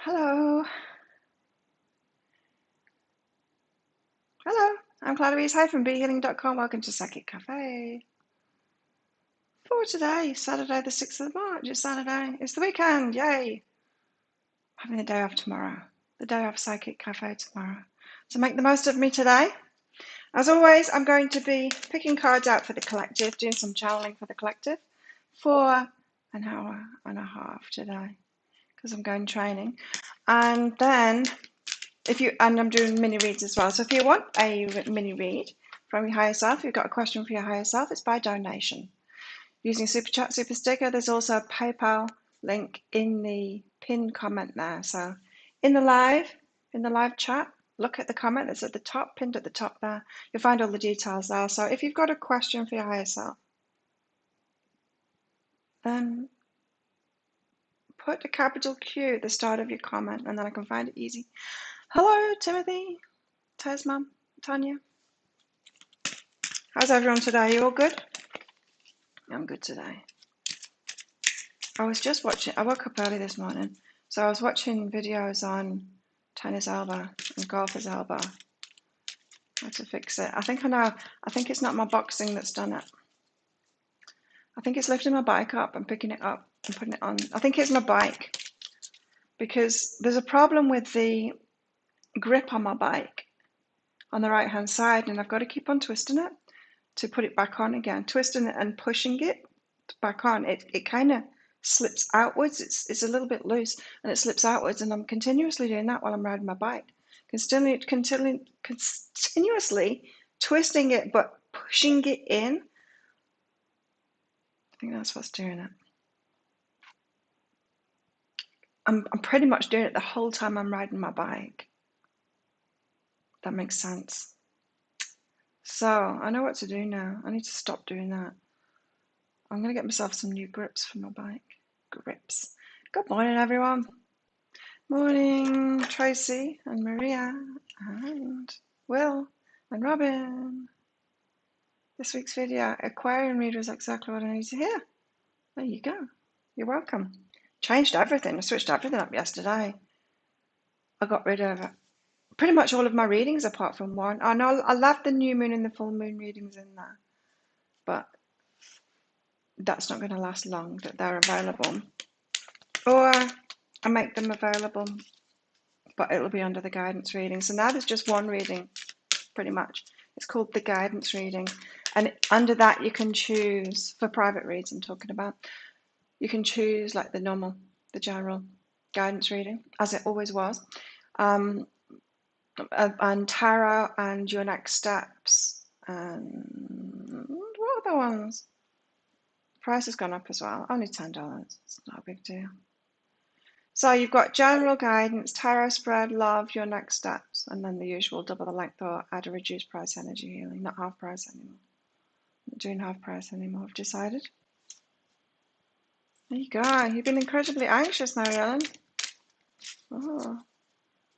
Hello. Hello. I'm Clarice. Hi from BeHealing.com. Welcome to Psychic Cafe. For today, Saturday the 6th of March. It's Saturday. It's the weekend. Yay. Having the day off tomorrow. The day off Psychic Cafe tomorrow. So make the most of me today. As always, I'm going to be picking cards out for the collective, doing some channeling for the collective for an hour and a half today because I'm going training. And then and I'm doing mini reads as well. So if you want a mini read from your higher self, you've got a question for your higher self, it's by donation. Using Super Chat, Super Sticker, there's also a PayPal link in the pinned comment there. So in the live chat, look at the comment that's at the top, pinned at the top there. You'll find all the details there. So if you've got a question for your higher self, then put a capital Q at the start of your comment and then I can find it easy. Hello, Timothy, Tez Mum, Tanya. How's everyone today? You all good? I'm good today. I was just watching, I woke up early this morning, so I was watching videos on tennis elbow and golfer's elbow. How to fix it. I think I know. I think it's not my boxing that's done it. I think it's lifting my bike up and picking it up and putting it on. I think it's my bike because there's a problem with the grip on my bike on the right hand side and I've got to keep on twisting it to put it back on again. Twisting it and pushing it back on. It kind of slips outwards. It's a little bit loose and it slips outwards and I'm continuously doing that while I'm riding my bike. Continuously twisting it but pushing it in. I think that's what's doing it. I'm pretty much doing it the whole time I'm riding my bike. That makes sense. So I know what to do now. I need to stop doing that. I'm going to get myself some new grips for my bike. Grips. Good morning, everyone. Morning, Tracy and Maria and Will and Robin. This week's video, Aquarian reader, is exactly what I need to hear. There you go. You're welcome. Changed everything. I switched everything up yesterday. I got rid of pretty much all of my readings apart from one. Oh no, I left the new moon and the full moon readings in there. But that's not going to last long that they're available. Or I make them available, but it'll be under the guidance reading. So now there's just one reading, pretty much. It's called the guidance reading. And under that you can choose, for private reads I'm talking about, you can choose like the normal, the general guidance reading, as it always was. And tarot and your next steps. And what other ones? Price has gone up as well. Only $10. It's not a big deal. So you've got general guidance, tarot spread, love, your next steps, and then the usual double the length or add a reduced price energy healing, not half price anymore. Not doing half price anymore, I've decided. There you go. You've been incredibly anxious now, Llewllyn. Oh.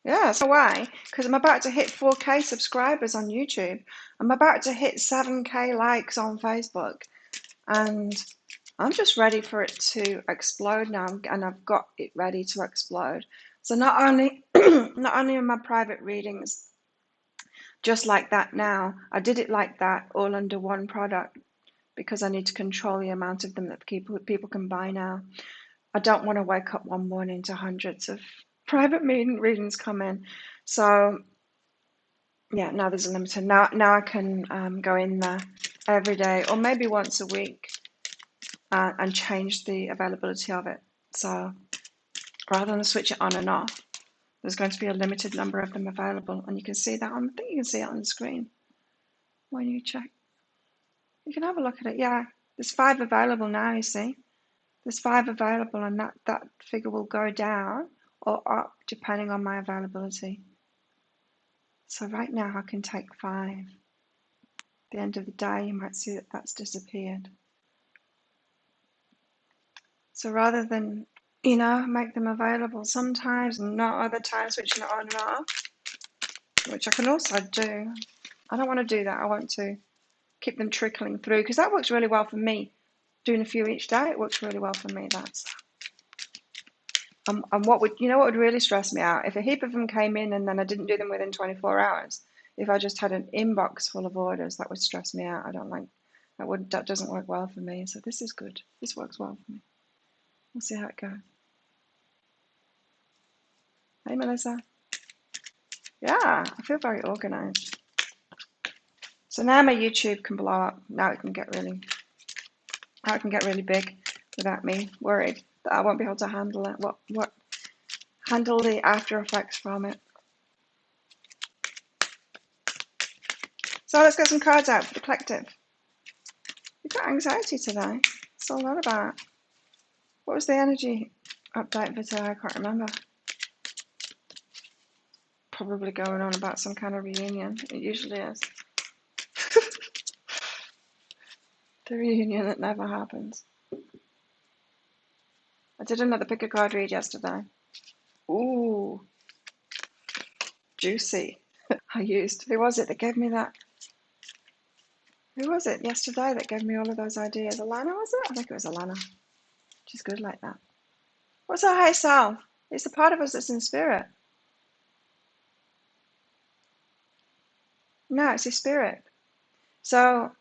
Yeah, so why? Because I'm about to hit 4K subscribers on YouTube. I'm about to hit 7K likes on Facebook. And I'm just ready for it to explode now, and I've got it ready to explode. So not only are my private readings just like that now, I did it like that all under one product because I need to control the amount of them that people can buy now. I don't want to wake up one morning to hundreds of private readings come in. So yeah, now there's a limiter. Now I can go in there every day or maybe once a week. And change the availability of it. So rather than switch it on and off, there's going to be a limited number of them available. And you can see that I think you can see it on the screen when you check. You can have a look at it. Yeah, there's 5 available now, you see. There's 5 available and that figure will go down or up depending on my availability. So right now I can take 5. At the end of the day, you might see that that's disappeared. So rather than, make them available sometimes and not other times, switching it on and off, which I can also do. I don't want to do that. I want to keep them trickling through because that works really well for me. Doing a few each day, it works really well for me. And what would, what would really stress me out? If a heap of them came in and then I didn't do them within 24 hours, if I just had an inbox full of orders, that would stress me out. I don't like, that doesn't work well for me. So this is good. This works well for me. We'll see how it goes. Hey, Melissa. Yeah, I feel very organized. So now my YouTube can blow up. Now it can get really big without me worried that I won't be able to handle it. Handle the after effects from it. So let's get some cards out for the collective. We've got anxiety today. It's all that about. What was the energy update for today? I can't remember. Probably going on about some kind of reunion. It usually is. The reunion that never happens. I did another pick a card read yesterday. Ooh, juicy. Who was it that gave me that? Who was it yesterday that gave me all of those ideas? Alana, was it? I think it was Alana. She's good like that. What's our higher self? It's the part of us that's in spirit. No, it's his spirit. So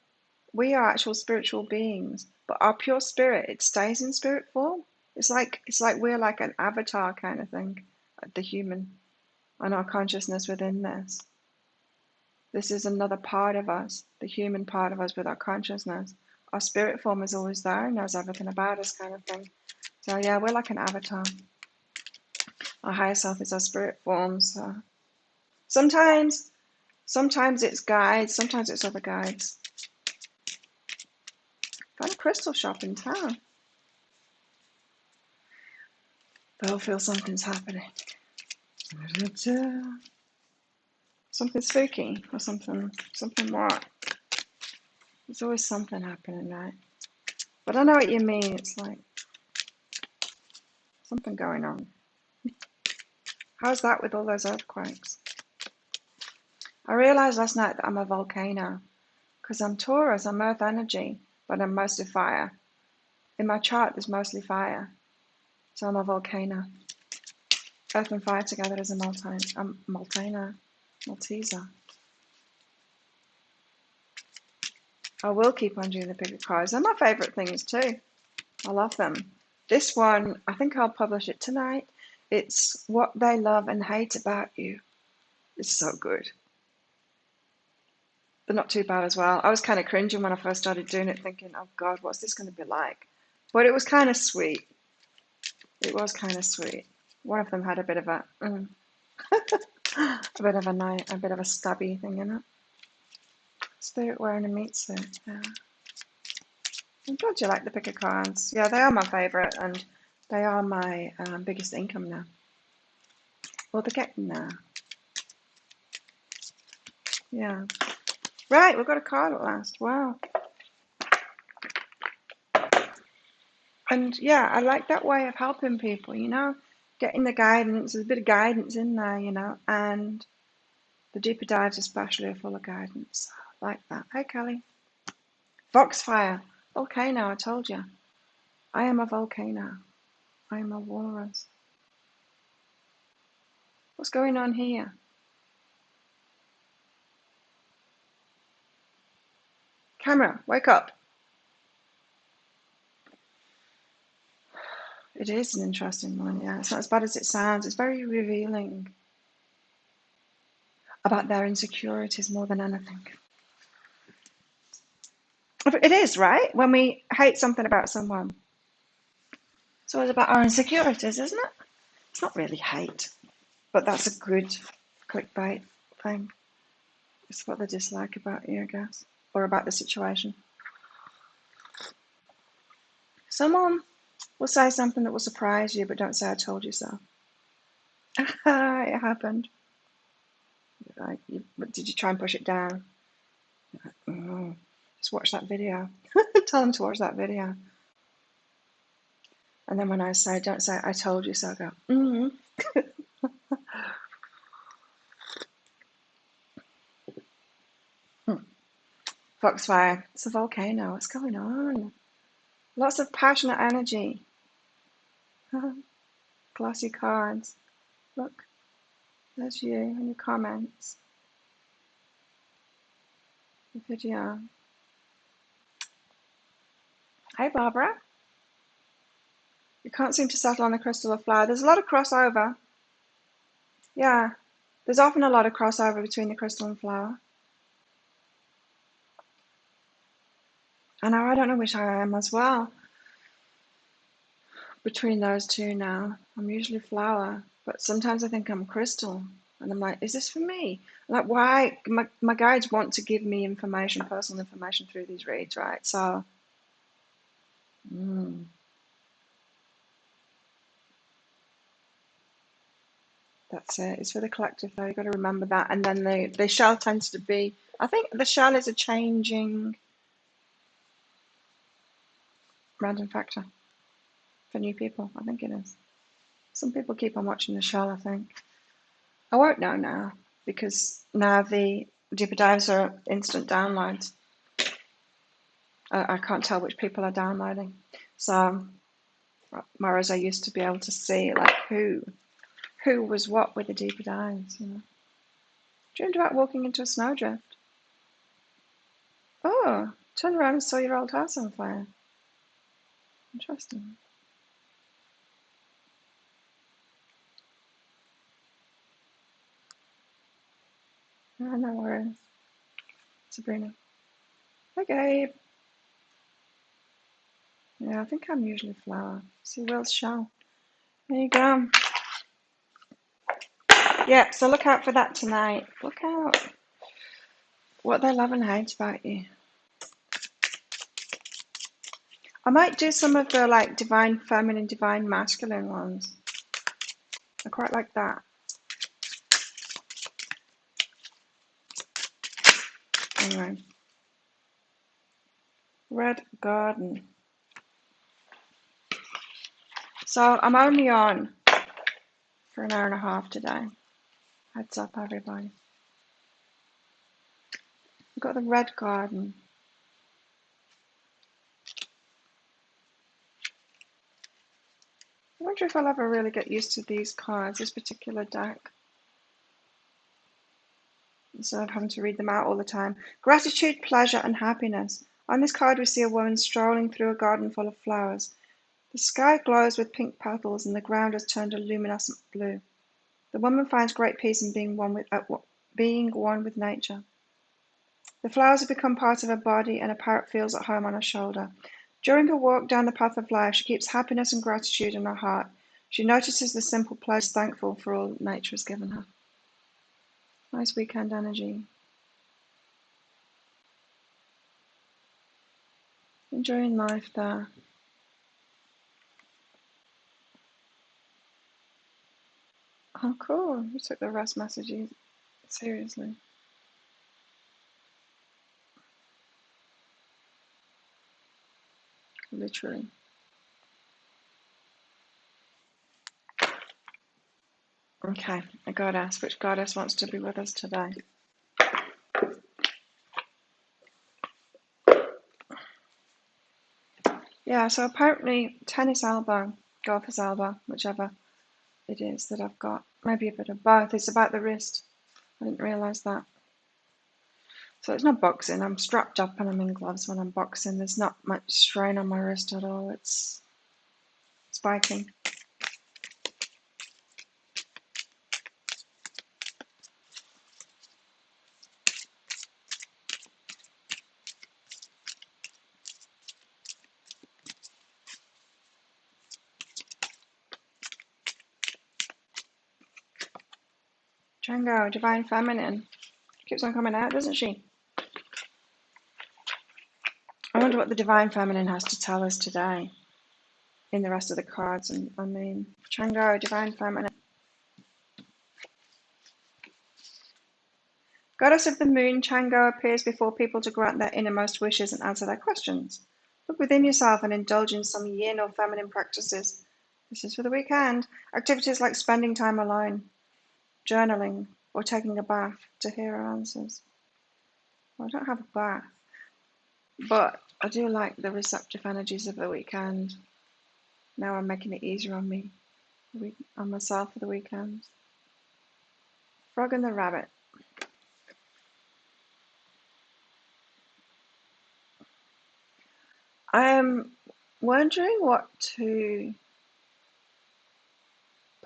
we are actual spiritual beings, but our pure spirit, it stays in spirit form. It's like we're like an avatar kind of thing, the human, and our consciousness within this. This is another part of us, the human part of us with our consciousness. Our spirit form is always there, knows everything about us kind of thing. So yeah, we're like an avatar. Our higher self is our spirit form. So sometimes it's guides, sometimes it's other guides. Found a crystal shop in town. But I feel something's happening. Something spooky or something what? There's always something happening, right? But I know what you mean. It's like something going on. How's that with all those earthquakes? I realized last night that I'm a volcano because I'm Taurus, I'm earth energy, but I'm mostly fire. In my chart, there's mostly fire. So I'm a volcano. Earth and fire together is a Malteser. I will keep on doing the pick of cards. They're my favourite things too. I love them. This one, I think I'll publish it tonight. It's What They Love and Hate About You. It's so good. But not too bad as well. I was kind of cringing when I first started doing it, thinking, oh God, what's this going to be like? But it was kind of sweet. It was kind of sweet. One of them had a bit of a bit of a stabby thing in it. Spirit wearing a meat suit. Yeah. I'm glad you like the pick of cards. Yeah, they are my favourite, and they are my biggest income now. Well, they're getting there. Yeah. Right, we've got a card at last. Wow. And yeah, I like that way of helping people, getting the guidance. There's a bit of guidance in there, and the deeper dives especially are full of guidance. I like that. Hey, Kelly. Foxfire. Volcano, I told you. I am a volcano. I am a walrus. What's going on here? Camera, wake up. It is an interesting one, yeah. It's not as bad as it sounds. It's very revealing about their insecurities more than anything. It is, right? When we hate something about someone. It's always about our insecurities, isn't it? It's not really hate, but that's a good clickbait thing. It's what they dislike about you, I guess, or about the situation. Someone will say something that will surprise you, but don't say I told you so. It happened. Did you try and push it down? Just watch that video. Tell them to watch that video. And then when I say, don't say I told you so, go, Foxfire, it's a volcano. What's going on? Lots of passionate energy. Glossy cards. Look, there's you and your comments. The video. Hey, Barbara. You can't seem to settle on a crystal or flower. There's a lot of crossover. Yeah, there's often a lot of crossover between the crystal and flower. I know, I don't know which I am as well. Between those two now, I'm usually flower, but sometimes I think I'm crystal. And I'm like, is this for me? Like, why? My guides want to give me information, personal information through these reads, right? So, that's it. It's for the collective, though. You've got to remember that. And then the shell tends to be, I think the shell is a changing random factor for new people. I think it is. Some people keep on watching the shell, I think. I won't know now, because now the deeper dives are instant downloads. I can't tell which people are downloading. So, whereas I used to be able to see like who was what with the deeper dives, you know. Dreamed about walking into a snowdrift. Oh, turned around and saw your old house on fire. Interesting. Oh, no worries. Sabrina. Hi, Gabe. Yeah, I think I'm usually flower. See Will's shell. There you go. Yeah, so look out for that tonight. Look out. What they love and hate about you. I might do some of the like divine feminine, divine masculine ones. I quite like that. Anyway. Red Garden. So I'm only on for an hour and a half today. Heads up, everybody. We've got the Red Garden. I wonder if I'll ever really get used to these cards, this particular deck, instead of having to read them out all the time. Gratitude, pleasure, and happiness. On this card, we see a woman strolling through a garden full of flowers. The sky glows with pink petals, and the ground has turned a luminescent blue. The woman finds great peace in being one with nature. The flowers have become part of her body, and a parrot feels at home on her shoulder. During her walk down the path of life, she keeps happiness and gratitude in her heart. She notices the simple pleasures, thankful for all nature has given her. Nice weekend energy. Enjoying life there. Oh, cool. You took the rest messages seriously. Literally. Okay, a goddess. Which goddess wants to be with us today? Yeah, so apparently tennis elbow, golfer's elbow, whichever it is that I've got. Maybe a bit of both. It's about the wrist. I didn't realise that. So it's not boxing. I'm strapped up and I'm in gloves when I'm boxing. There's not much strain on my wrist at all. It's spiking. Django, Divine Feminine. Keeps on coming out, doesn't she? I wonder what the Divine Feminine has to tell us today in the rest of the cards. And I mean, Django, Divine Feminine. Goddess of the Moon, Chango appears before people to grant their innermost wishes and answer their questions. Look within yourself and indulge in some yin or feminine practices. This is for the weekend. Activities like spending time alone, journaling, or taking a bath to hear our answers. Well, I don't have a bath, but I do like the receptive energies of the weekend. Now I'm making it easier on me. on myself for the weekend. Frog and the rabbit. I'm wondering what to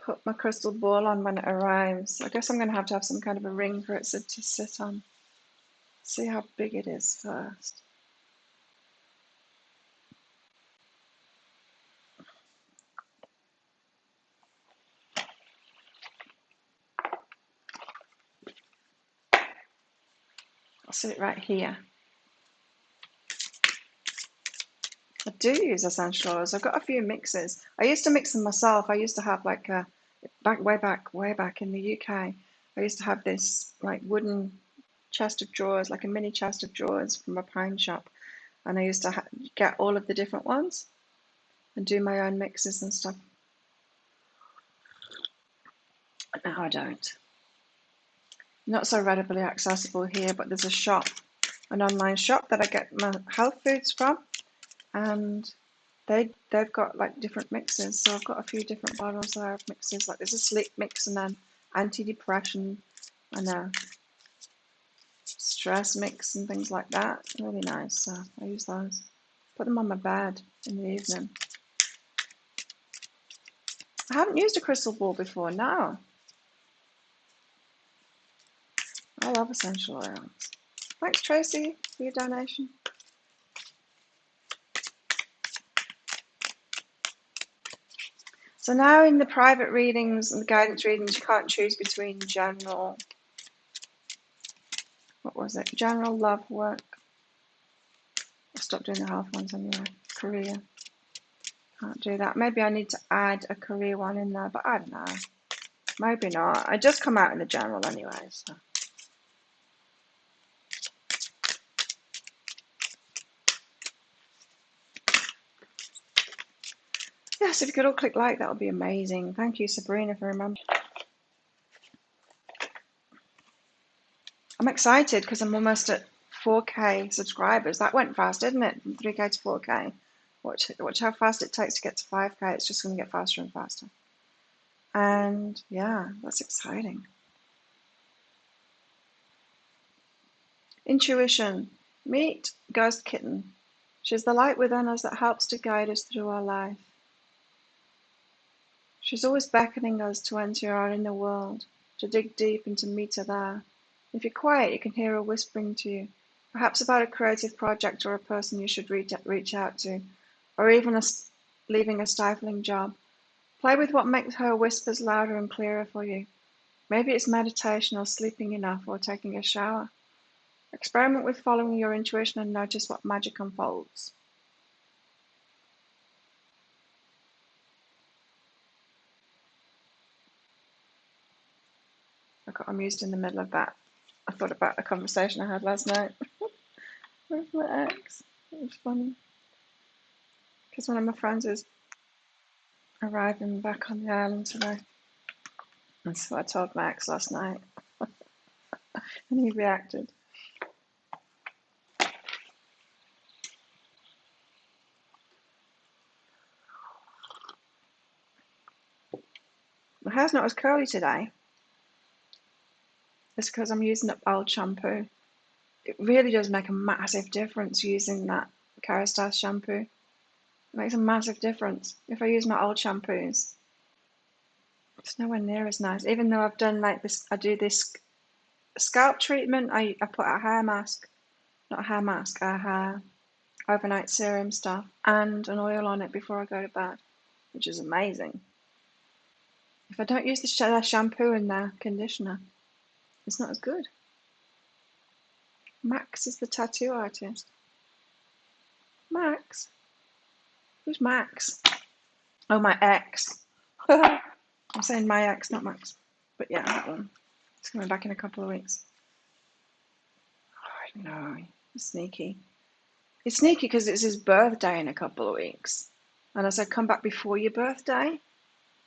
put my crystal ball on when it arrives. I guess I'm going to have some kind of a ring for it to sit on. See how big it is first. I'll sit it right here. I do use essential oils. I've got a few mixes. I used to mix them myself. I used to have like a way back in the UK. I used to have this like wooden chest of drawers, like a mini chest of drawers from a pine shop, and I used to get all of the different ones and do my own mixes and stuff. But now I don't. Not so readily accessible here, but there's a shop, an online shop that I get my health foods from, and they've got like different mixes. So I've got a few different bottles there of mixes. Like there's a sleep mix and then anti-depression and a stress mix and things like that. Really nice. So I use those. Put them on my bed in the evening. I haven't used a crystal ball before. No. I love essential oils. Thanks, Tracy, for your donation. So now in the private readings and the guidance readings, you can't choose between general, general love work. I'll stop doing the health ones anyway. Career. Can't do that. Maybe I need to add a career one in there, but I don't know. Maybe not. I just come out in the general anyway, so. Yes, if you could all click like, that would be amazing. Thank you, Sabrina, for remembering. I'm excited because I'm almost at 4K subscribers. That went fast, didn't it? From 3K to 4K. Watch how fast it takes to get to 5K. It's just going to get faster and faster. And yeah, that's exciting. Intuition. Meet Ghost Kitten. She's the light within us that helps to guide us through our life. She's always beckoning us to enter our inner world, to dig deep and to meet her there. If you're quiet, you can hear her whispering to you, perhaps about a creative project or a person you should reach out to, or even leaving a stifling job. Play with what makes her whispers louder and clearer for you. Maybe it's meditation or sleeping enough or taking a shower. Experiment with following your intuition and notice what magic unfolds. I got amused in the middle of that. I thought about a conversation I had last night with my ex. It was funny. Because one of my friends is arriving back on the island today. And so I told my ex last night. And he reacted. My hair's not as curly today. It's because I'm using up old shampoo. It really does make a massive difference using that Kerastase shampoo. It makes a massive difference. If I use my old shampoos, it's nowhere near as nice. Even though I've done like this, I do this scalp treatment. I put a hair mask, not a hair mask, a hair overnight serum stuff, and an oil on it before I go to bed, which is amazing. If I don't use the shampoo and the conditioner, it's not as good. Max is the tattoo artist. Max? Who's Max? Oh, my ex. I'm saying my ex, not Max. But yeah, that one. It's coming back in a couple of weeks. Oh, I know. It's sneaky. It's sneaky because it's his birthday in a couple of weeks. And I said, come back before your birthday.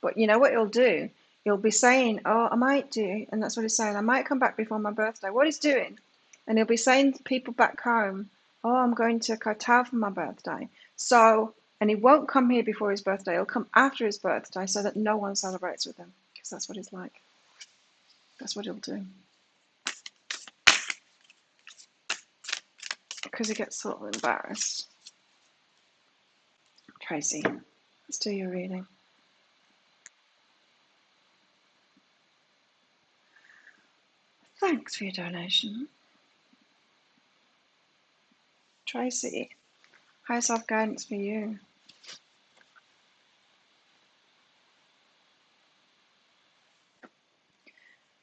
But you know what he'll do? He'll be saying, oh, I might do. And that's what he's saying. I might come back before my birthday. What he's doing? And he'll be saying to people back home, oh, I'm going to Kaczan for my birthday. So, And he won't come here before his birthday. He'll come after his birthday so that no one celebrates with him. Because that's what he's like. That's what he'll do. Because he gets sort of embarrassed. Tracy, let's do your reading. Thanks for your donation. Tracy, high self-guidance for you.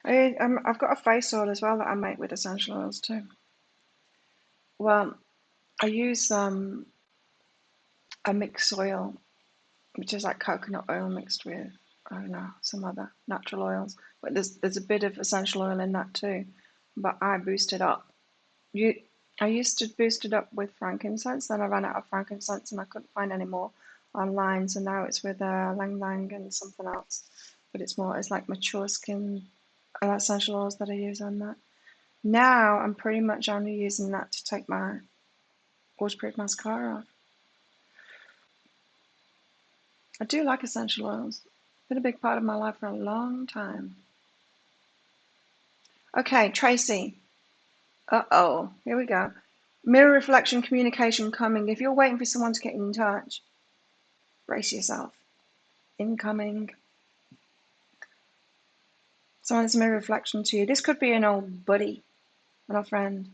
I've got a face oil as well that I make with essential oils too. Well, I use a mixed oil, which is like coconut oil mixed with, I don't know, some other natural oils. But there's a bit of essential oil in that too. But I boost it up. I used to boost it up with frankincense, then I ran out of frankincense and I couldn't find any more online. So now it's with Lang Lang and something else. But it's like mature skin essential oils that I use on that. Now I'm pretty much only using that to take my waterproof mascara off. I do like essential oils. Been a big part of my life for a long time. Okay, Tracy. Uh-oh, here we go. Mirror reflection communication coming. If you're waiting for someone to get in touch, brace yourself. Incoming. Someone's mirror reflection to you. This could be an old buddy, an old friend.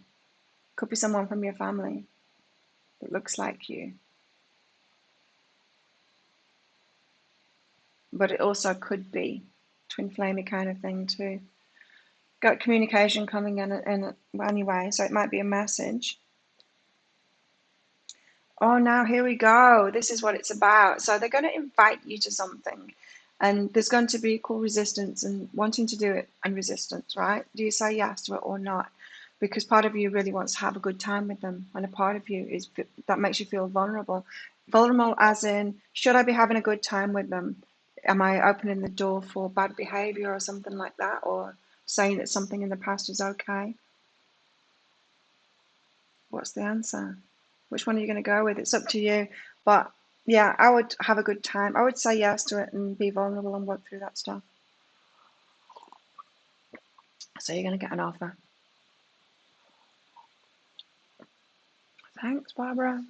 Could be someone from your family that looks like you. But it also could be twin flamey kind of thing too. Got communication coming in anyway, so it might be a message. Oh, now here we go. This is what it's about. So they're going to invite you to something, and there's going to be equal resistance and wanting to do it and resistance, right? Do you say yes to it or not? Because part of you really wants to have a good time with them, and a part of you is that makes you feel vulnerable. Vulnerable as in, should I be having a good time with them? Am I opening the door for bad behavior or something like that? Or saying that something in the past is okay? What's the answer? Which one are you going to go with? It's up to you. But yeah, I would have a good time. I would say yes to it and be vulnerable and work through that stuff. So you're going to get an offer. Thanks, Barbara.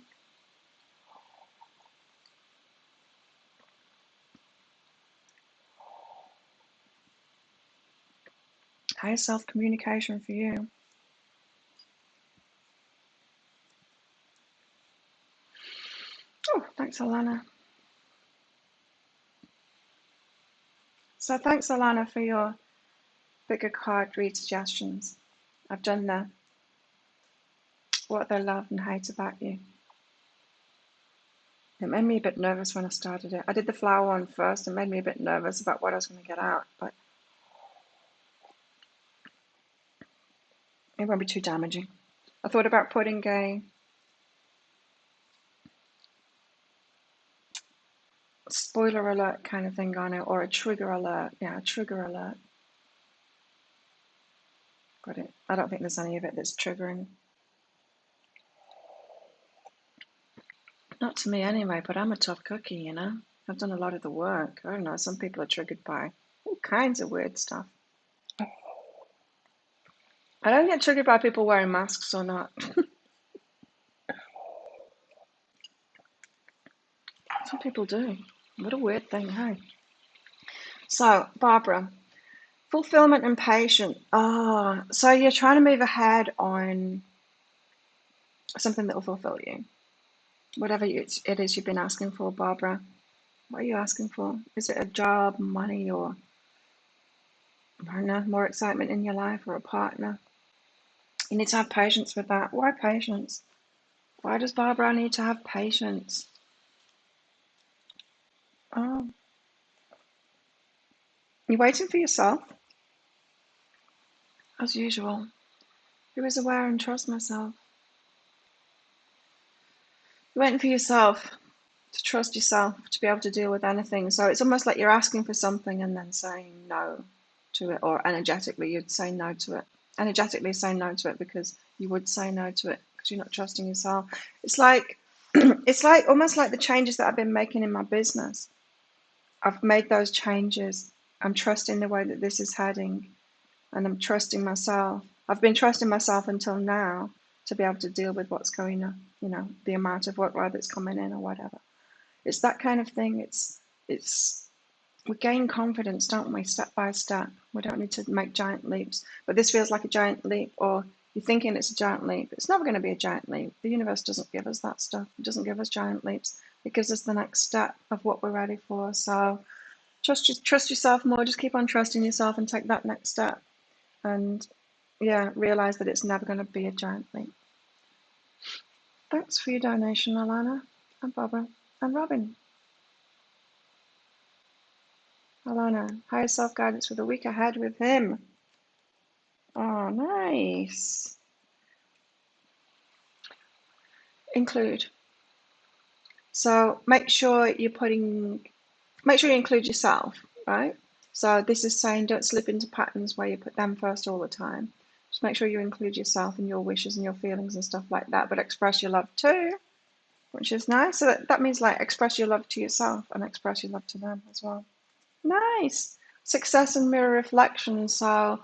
Higher self-communication for you. Oh, thanks, Alana. So thanks, Alana, for your bigger card read suggestions. I've done the what they love and hate about you. It made me a bit nervous when I started it. I did the flower one first. It made me a bit nervous about what I was going to get out, but it won't be too damaging. I thought about putting a spoiler alert kind of thing on it, or a trigger alert. Yeah, a trigger alert. Got it. I don't think there's any of it that's triggering. Not to me anyway, but I'm a tough cookie, you know? I've done a lot of the work. I don't know, some people are triggered by all kinds of weird stuff. I don't get triggered by people wearing masks or not. Some people do. What a weird thing, hey? So, Barbara, fulfillment and patience. Oh, so you're trying to move ahead on something that will fulfill you. Whatever it is you've been asking for, Barbara. What are you asking for? Is it a job, money, or I don't know, more excitement in your life, or a partner? You need to have patience with that. Why patience? Why does Barbara need to have patience? Oh, you're waiting for yourself, as usual. Who is aware and trust myself? You're waiting for yourself to trust yourself to be able to deal with anything. So it's almost like you're asking for something and then saying no to it, or energetically you'd say no to it. Energetically say no to it because you would say no to it because you're not trusting yourself. It's like It's like almost like the changes that I've been making in my business. I've made those changes. I'm trusting the way that this is heading, and I'm trusting myself. I've been trusting myself until now to be able to deal with what's going on, the amount of workload that's coming in or whatever. It's that kind of thing. It's we gain confidence, don't we, step by step. We don't need to make giant leaps. But this feels like a giant leap, or you're thinking it's a giant leap. It's never going to be a giant leap. The universe doesn't give us that stuff. It doesn't give us giant leaps. It gives us the next step of what we're ready for. So trust yourself more. Just keep on trusting yourself and take that next step. And yeah, realize that it's never going to be a giant leap. Thanks for your donation, Alana and Barbara and Robin. Alana, higher self-guidance for the week ahead with him. Oh, nice. Include. So make sure you include yourself, right? So this is saying don't slip into patterns where you put them first all the time. Just make sure you include yourself and your wishes and your feelings and stuff like that, but express your love too, which is nice. So that means like express your love to yourself and express your love to them as well. Nice. Success and mirror reflection. So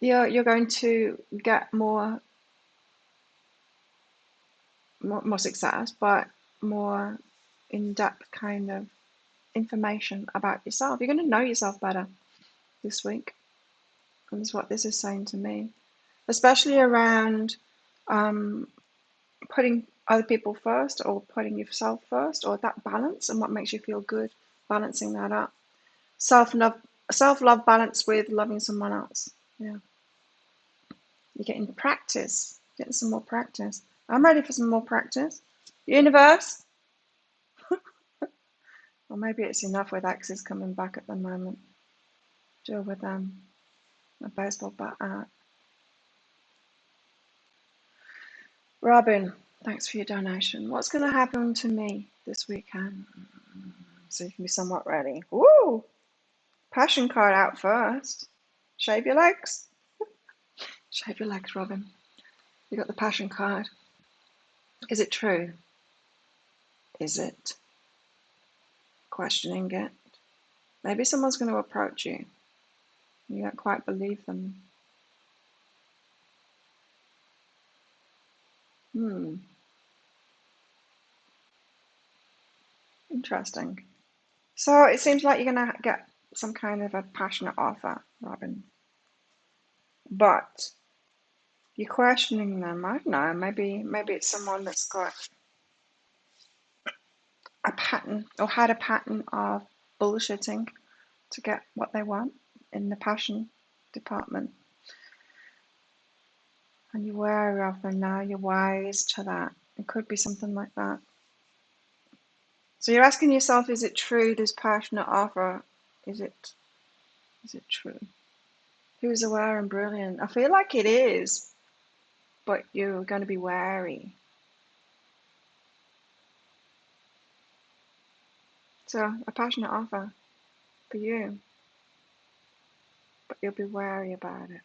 you're going to get more success, but more in-depth kind of information about yourself. You're going to know yourself better this week. And that's what this is saying to me, especially around putting other people first or putting yourself first, or that balance and what makes you feel good, balancing that up. Self-love balance with loving someone else. Yeah. You're getting practice, getting some more practice. I'm ready for some more practice. Universe. Or maybe it's enough with exes coming back at the moment. Deal with them. A baseball bat out. Robin, thanks for your donation. What's going to happen to me this weekend? So you can be somewhat ready. Woo! Passion card out first. Shave your legs. Shave your legs, Robin. You got the passion card. Is it true? Is it? Questioning it. Maybe someone's going to approach you. You don't quite believe them. Interesting. So it seems like you're going to get some kind of a passionate offer, Robin. But you're questioning them. I don't know. Maybe it's someone that's got a pattern or had a pattern of bullshitting to get what they want in the passion department. And you're wary of them now. You're wise to that. It could be something like that. So you're asking yourself, is it true, this passionate offer? Is it true? Who's aware and brilliant? I feel like it is, but you're going to be wary. So a passionate offer for you, but you'll be wary about it.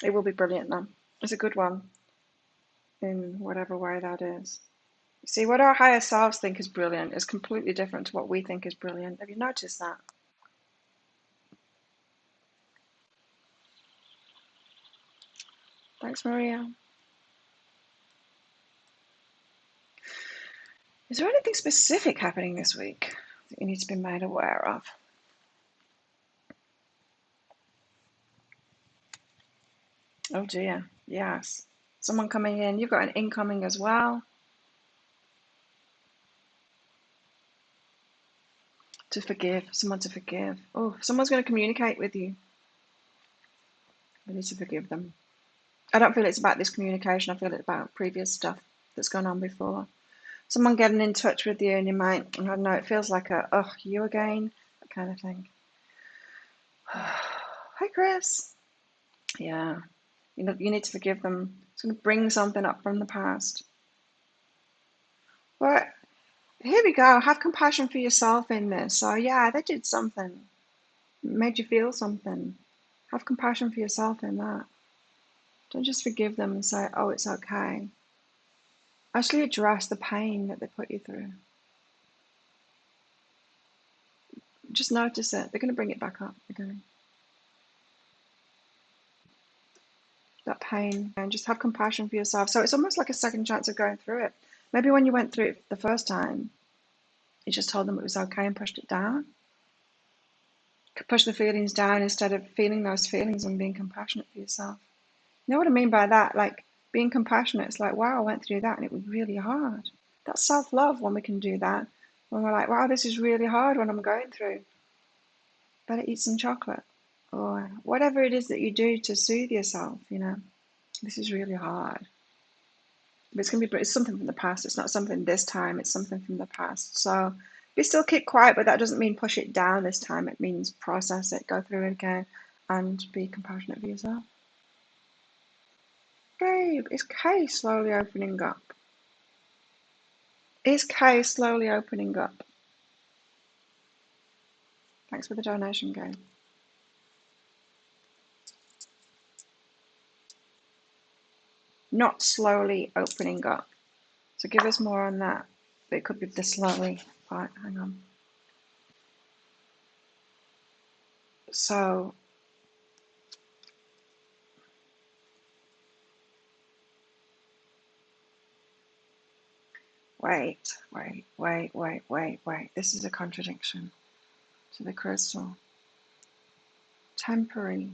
It will be brilliant though. It's a good one in whatever way that is. See, what our higher selves think is brilliant is completely different to what we think is brilliant. Have you noticed that? Thanks, Maria. Is there anything specific happening this week that you need to be made aware of? Oh dear, yes. Someone coming in. You've got an incoming as well. To forgive, someone to forgive. Oh, someone's going to communicate with you. You need to forgive them. I don't feel it's about this communication. I feel it's about previous stuff that's gone on before. Someone getting in touch with you and you might, I don't know, it feels like a, oh, you again, that kind of thing. Hi, Chris. Yeah, you need to forgive them. It's going to bring something up from the past. But here we go. Have compassion for yourself in this. So yeah, they did something. It made you feel something. Have compassion for yourself in that. Don't just forgive them and say, oh, it's okay. Actually address the pain that they put you through. Just notice it. They're going to bring it back up again. That pain, and just have compassion for yourself. So it's almost like a second chance of going through it. Maybe when you went through it the first time, you just told them it was okay and pushed it down. Push the feelings down instead of feeling those feelings and being compassionate for yourself. You know what I mean by that? Like being compassionate, it's like, wow, I went through that and it was really hard. That's self-love when we can do that. When we're like, wow, this is really hard when I'm going through. Better eat some chocolate. Or whatever it is that you do to soothe yourself, you know. This is really hard. But it's something from the past. It's not something this time, it's something from the past. So you still keep quiet, but that doesn't mean push it down this time. It means process it, go through it again, and be compassionate for yourself. Gabe, is K slowly opening up? Is K slowly opening up? Thanks for the donation, Gabe. Not slowly opening up. So give us more on that. It could be the slowly part. Hang on. So wait. This is a contradiction to the crystal. Temporary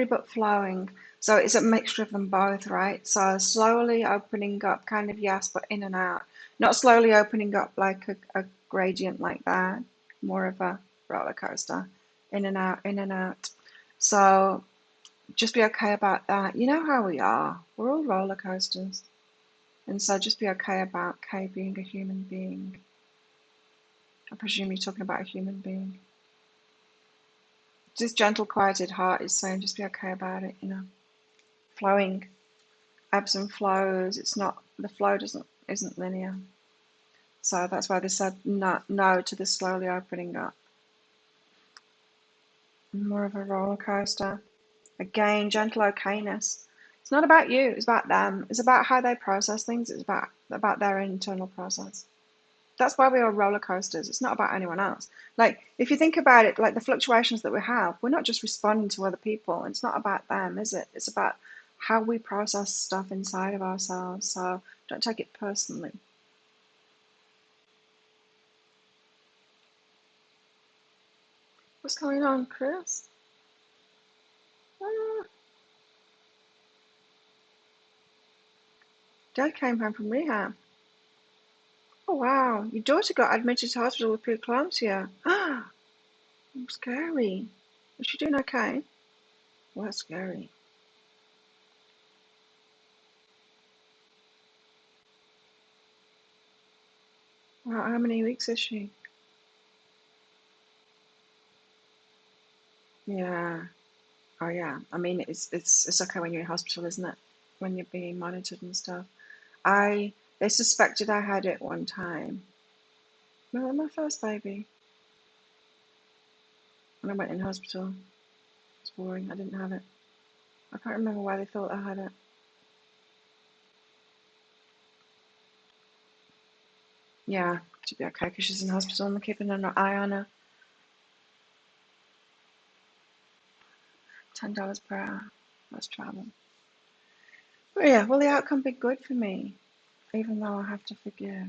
but flowing. So it's a mixture of them both, right? So slowly opening up, kind of yes, but in and out. Not slowly opening up like a gradient like that. More of a roller coaster. In and out, in and out. So just be okay about that. You know how we are. We're all roller coasters. And so just be okay about Kay being a human being. I presume you're talking about a human being. This gentle, quieted heart is saying just be okay about it, you know. Flowing, ebbs and flows. It's not, the flow isn't linear. So that's why they said no to the slowly opening up. More of a roller coaster. Again, gentle okayness. It's not about you, it's about them. It's about how they process things. It's about their internal process. That's why we are roller coasters. It's not about anyone else. Like, if you think about it, like the fluctuations that we have, we're not just responding to other people. It's not about them, is it? It's about how we process stuff inside of ourselves. So don't take it personally. What's going on, Chris? Ah, Dad came home from rehab. Oh, wow. Your daughter got admitted to hospital with preeclampsia. Ah, scary. Is she doing okay? Well, that's scary. Wow, how many weeks is she? Yeah. Oh yeah, I mean it's okay when you're in hospital, isn't it? When you're being monitored and stuff. They suspected I had it one time. No, my first baby. When I went in hospital. It's boring. I didn't have it. I can't remember why they thought I had it. Yeah, she'll be okay because she's in hospital and they're keeping an eye on her. $10 per hour. That's travel. But yeah, will the outcome be good for me? Even though I have to forgive.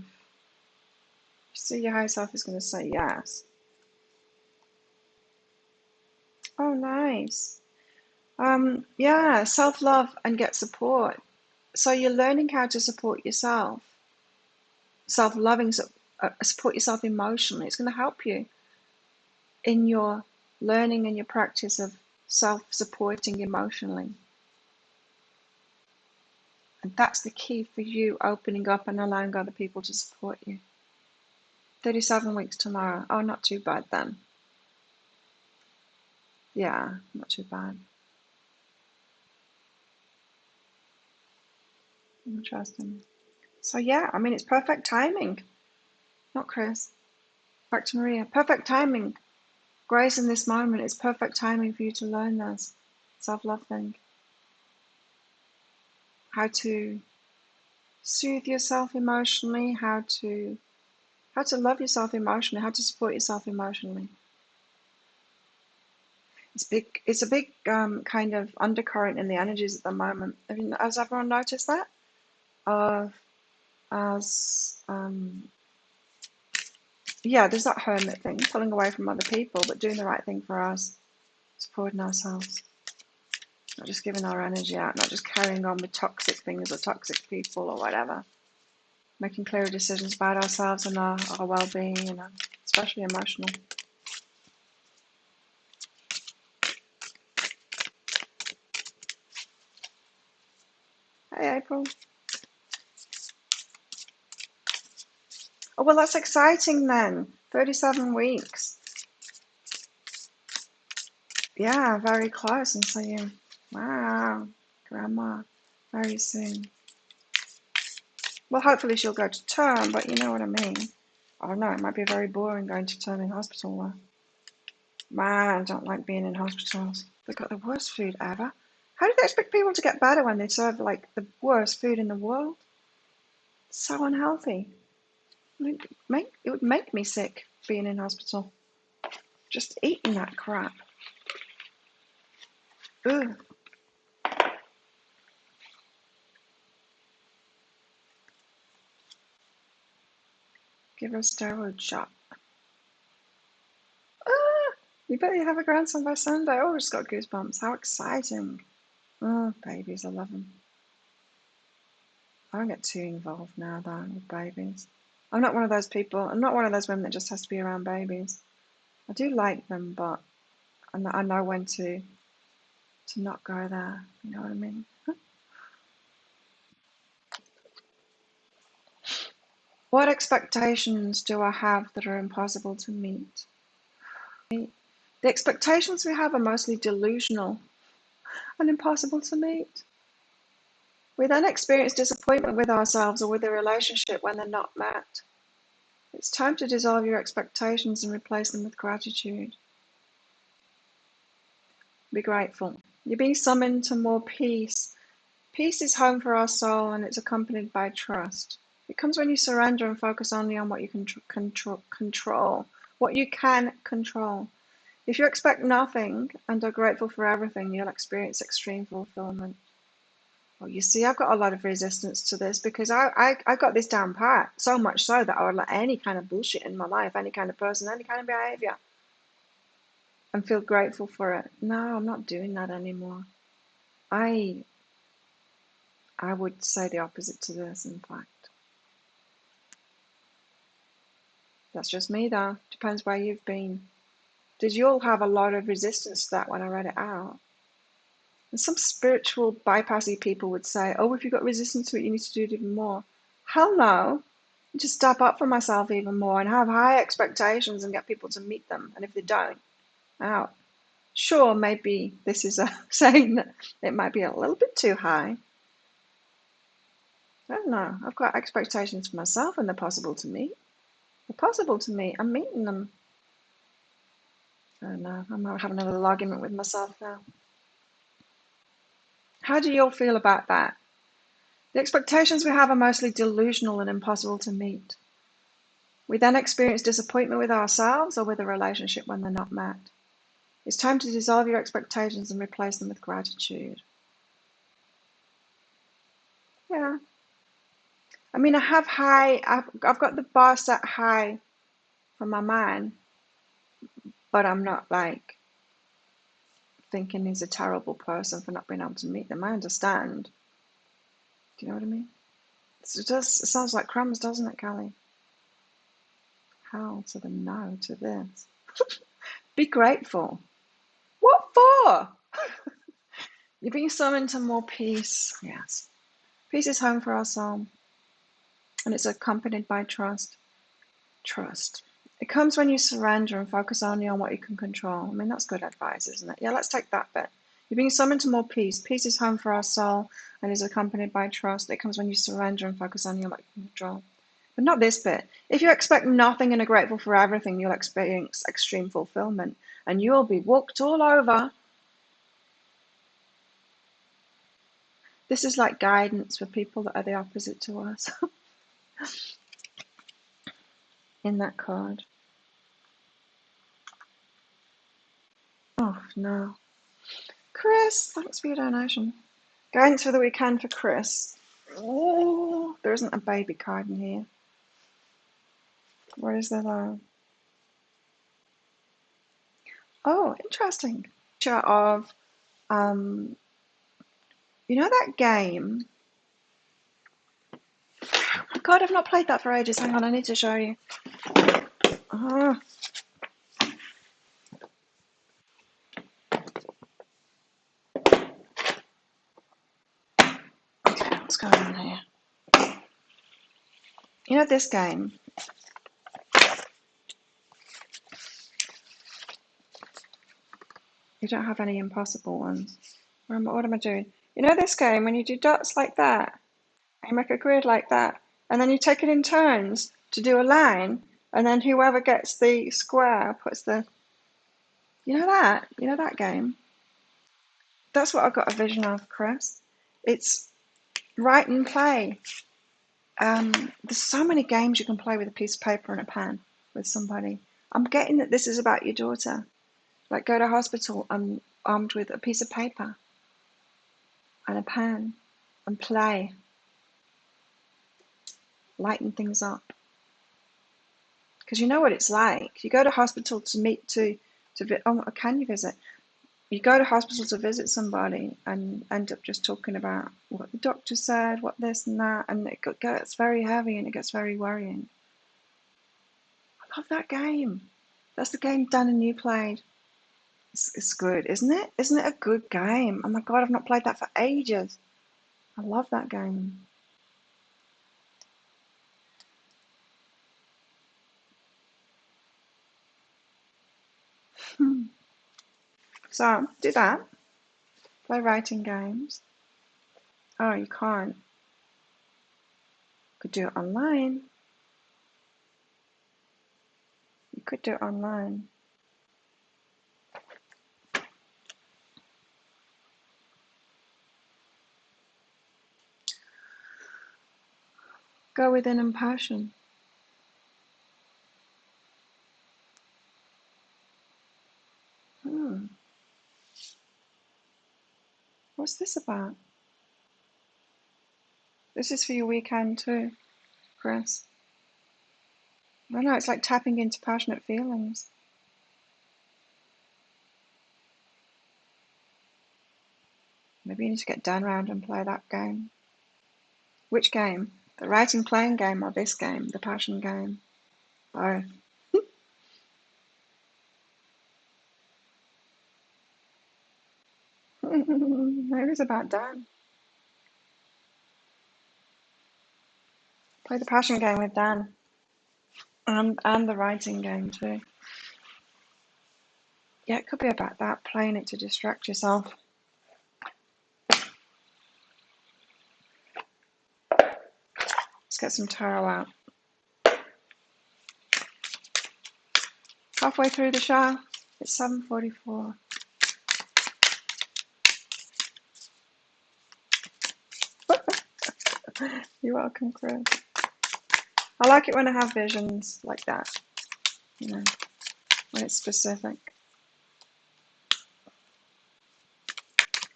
See, your higher self is going to say yes. Oh, nice. Yeah, self-love and get support. So you're learning how to support yourself, self-loving, support yourself emotionally. It's going to help you in your learning and your practice of self-supporting emotionally. And that's the key for you, opening up and allowing other people to support you. 37 weeks tomorrow. Oh, not too bad then. Yeah, not too bad. Interesting. So yeah, I mean, it's perfect timing. Not Chris. Back to Maria. Perfect timing. Grace, in this moment, it's perfect timing for you to learn this self-love thing. How to soothe yourself emotionally, how to love yourself emotionally, how to support yourself emotionally. It's a big kind of undercurrent in the energies at the moment. Has everyone noticed that? Yeah, there's that hermit thing, pulling away from other people, but doing the right thing for us, supporting ourselves, not just giving our energy out, not just carrying on with toxic things or toxic people or whatever. Making clearer decisions about ourselves and our well-being, especially emotional. Hey, April. Oh, well, that's exciting then. 37 weeks. Yeah, very close. And so wow, grandma, very soon. Well, hopefully she'll go to term, but you know what I mean. I don't know, it might be very boring going to term in hospital though. Man, I don't like being in hospitals. They've got the worst food ever. How do they expect people to get better when they serve like the worst food in the world? It's so unhealthy. It would make me sick being in hospital. Just eating that crap. Ugh. Give her a steroid shot. Ah, you bet you have a grandson by Sunday. Oh, I just got goosebumps. How exciting. Oh, babies, I love them. I don't get too involved now, though, with babies. I'm not one of those people. I'm not one of those women that just has to be around babies. I do like them, but I know when to not go there. You know what I mean? What expectations do I have that are impossible to meet? The expectations we have are mostly delusional and impossible to meet. We then experience disappointment with ourselves or with a relationship when they're not met. It's time to dissolve your expectations and replace them with gratitude. Be grateful. You're being summoned to more peace. Peace is home for our soul, and it's accompanied by trust. It comes when you surrender and focus only on what you can control. What you can control. If you expect nothing and are grateful for everything, you'll experience extreme fulfillment. Well, you see, I've got a lot of resistance to this because I got this down pat, so much so that I would let any kind of bullshit in my life, any kind of person, any kind of behavior, and feel grateful for it. No, I'm not doing that anymore. I would say the opposite to this, in fact. That's just me, though. Depends where you've been. Did you all have a lot of resistance to that when I read it out? And some spiritual bypassy people would say, oh, if you've got resistance to it, you need to do it even more. Hell no. Just step up for myself even more and have high expectations and get people to meet them. And if they don't, out. Sure, maybe this is saying that it might be a little bit too high. I don't know. I've got expectations for myself and they're possible to meet. They're possible to meet. I'm meeting them. I don't know. I'm not having another argument with myself now. How do you all feel about that? The expectations we have are mostly delusional and impossible to meet. We then experience disappointment with ourselves or with a relationship when they're not met. It's time to dissolve your expectations and replace them with gratitude. Yeah. I mean, I've got the bar set high for my man, but I'm not like thinking he's a terrible person for not being able to meet them. I understand. Do you know what I mean? It sounds like crumbs, doesn't it, Callie? Hell to the no to this. Be grateful. What for? You're being summoned to more peace. Yes. Peace is home for our soul, and it's accompanied by trust. Trust. It comes when you surrender and focus only on what you can control. I mean, that's good advice, isn't it? Yeah, let's take that bit. You're being summoned to more peace. Peace is home for our soul and is accompanied by trust. It comes when you surrender and focus only on what you can control. But not this bit. If you expect nothing and are grateful for everything, you'll experience extreme fulfillment and you'll be walked all over. This is like guidance for people that are the opposite to us in that card. Oh, no. Chris, thanks for your donation. Guidance for the weekend for Chris. Oh, there isn't a baby card in here. Where is there though? Oh, interesting. Of, you know that game? Oh God, I've not played that for ages. Hang on, I need to show you. Oh. Okay, what's going on here? You know this game? You don't have any impossible ones. What am I doing? You know this game when you do dots like that, and you make a grid like that, and then you take it in turns to do a line, and then whoever gets the square puts the... You know that? You know that game? That's what I got a vision of, Chris. It's write and play. There's so many games you can play with a piece of paper and a pen with somebody. I'm getting that this is about your daughter. Like go to hospital armed with a piece of paper and a pen and play, lighten things up. Because you know what it's like. You go to hospital can you visit? You go to hospital to visit somebody and end up just talking about what the doctor said, what this and that, and it gets very heavy and it gets very worrying. I love that game. That's the game Dan and you played. It's good, isn't it? Isn't it a good game? Oh my God, I've not played that for ages. I love that game. So, do that. Play writing games. Oh, you can't. Could do it online. You could do it online. Go within and passion. What's this about? This is for your weekend too, Chris. I know, it's like tapping into passionate feelings. Maybe you need to get Dan round and play that game. Which game? The writing playing game or this game? The passion game? Both. Maybe it's about Dan. Play the passion game with Dan. And the writing game too. Yeah, it could be about that, playing it to distract yourself. Let's get some tarot out. Halfway through the show. It's 7:44. You're welcome, Chris. I like it when I have visions like that, you know, when it's specific.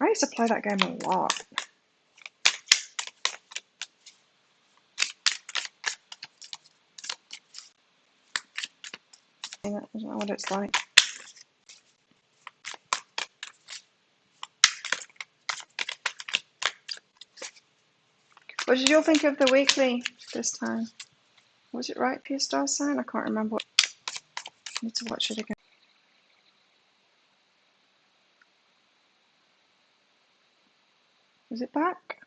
I used to play that game a lot. I don't know what it's like. What did you all think of the weekly this time? Was it right for your star sign? I can't remember. I need to watch it again. Is it back?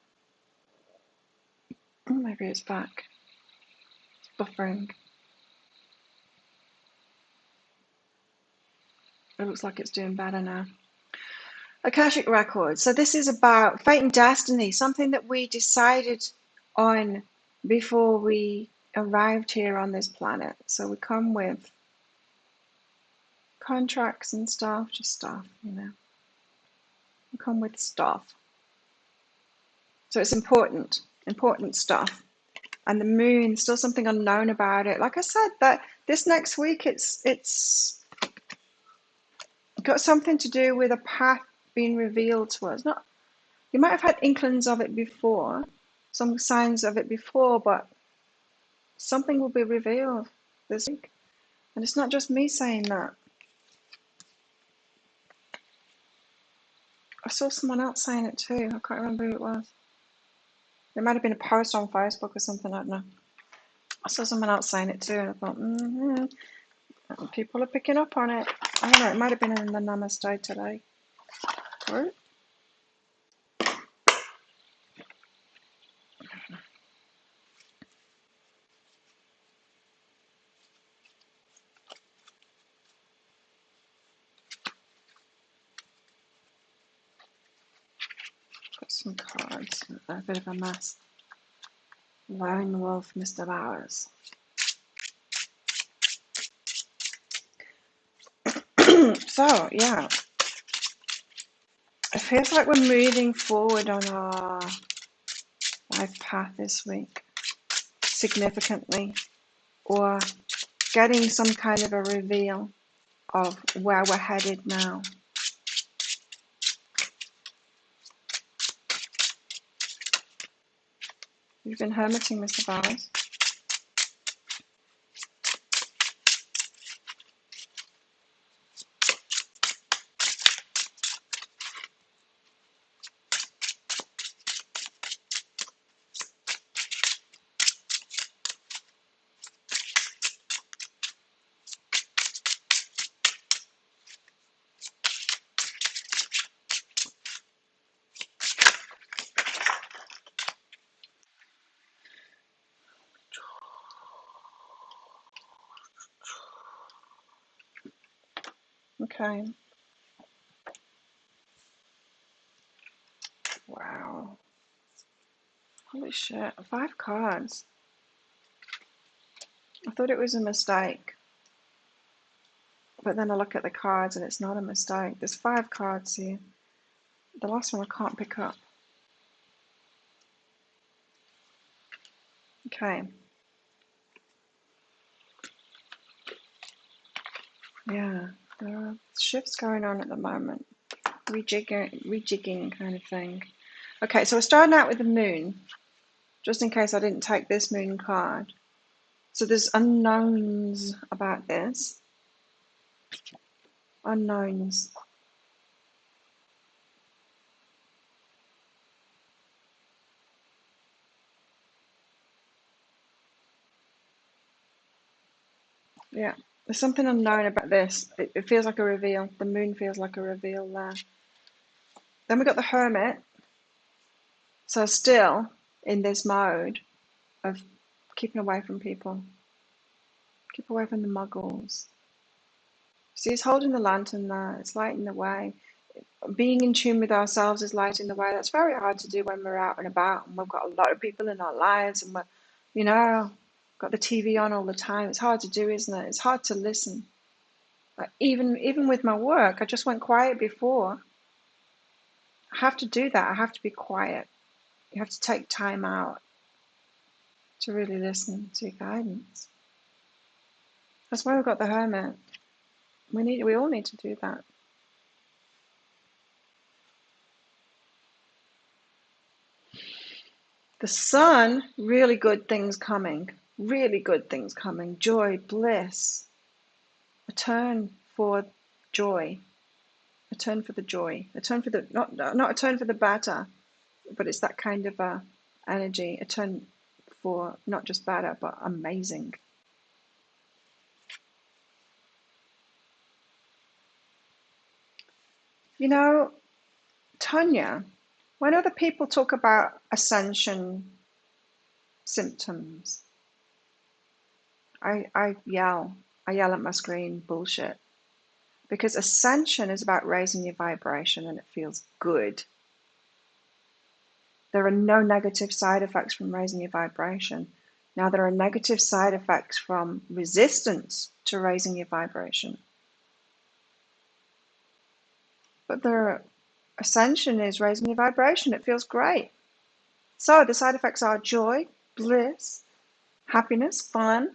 Oh, maybe it's back. It's buffering. It looks like it's doing better now. Akashic Records. So this is about fate and destiny, something that we decided on before we arrived here on this planet. So we come with contracts and stuff, just stuff, you know. We come with stuff. So it's important stuff. And the moon, still something unknown about it. Like I said, that this next week, it's got something to do with a path being revealed to us. Not, you might have had inklings of it before, some signs of it before, but something will be revealed this week. And it's not just me saying that. I saw someone else saying it too. I can't remember who it was. It might have been a post on Facebook or something, I don't know. I saw someone else saying it too, and I thought, people are picking up on it. I don't know, it might have been in the Namaste today. Or got some cards, a bit of a mess. Lone Wolf, Mr. Bowers. So, yeah. It feels like we're moving forward on our life path this week, significantly, or getting some kind of a reveal of where we're headed now. You've been hermiting, Mr. Bowers. Okay. Wow. Holy shit. 5 cards. I thought it was a mistake. But then I look at the cards and it's not a mistake. There's 5 cards here. The last one I can't pick up. Okay. Yeah. There are shifts going on at the moment. Rejigging kind of thing. Okay, so we're starting out with the moon. Just in case I didn't take this moon card. So there's unknowns about this. Unknowns. Yeah, there's something unknown about this. It feels like a reveal. The moon feels like a reveal there. Then we got the Hermit. So still in this mode of keeping away from people. Keep away from the muggles. See, he's holding the lantern there. It's lighting the way. Being in tune with ourselves is lighting the way. That's very hard to do when we're out and about and we've got a lot of people in our lives and we're, got the TV on all the time. It's hard to do, isn't it? It's hard to listen. Even with my work, I just went quiet before. I have to do that. I have to be quiet. You have to take time out to really listen to your guidance. That's why we've got the Hermit. We all need to do that. The Sun, really good things coming. Really good things coming. Joy, bliss. A turn for joy. A turn for the joy. A turn for the not a turn for the better, but it's that kind of energy. A turn for not just better, but amazing. Tanya, when other people talk about ascension symptoms, I yell. I yell at my screen, bullshit. Because ascension is about raising your vibration and it feels good. There are no negative side effects from raising your vibration. Now, there are negative side effects from resistance to raising your vibration. But ascension is raising your vibration. It feels great. So the side effects are joy, bliss, happiness, fun.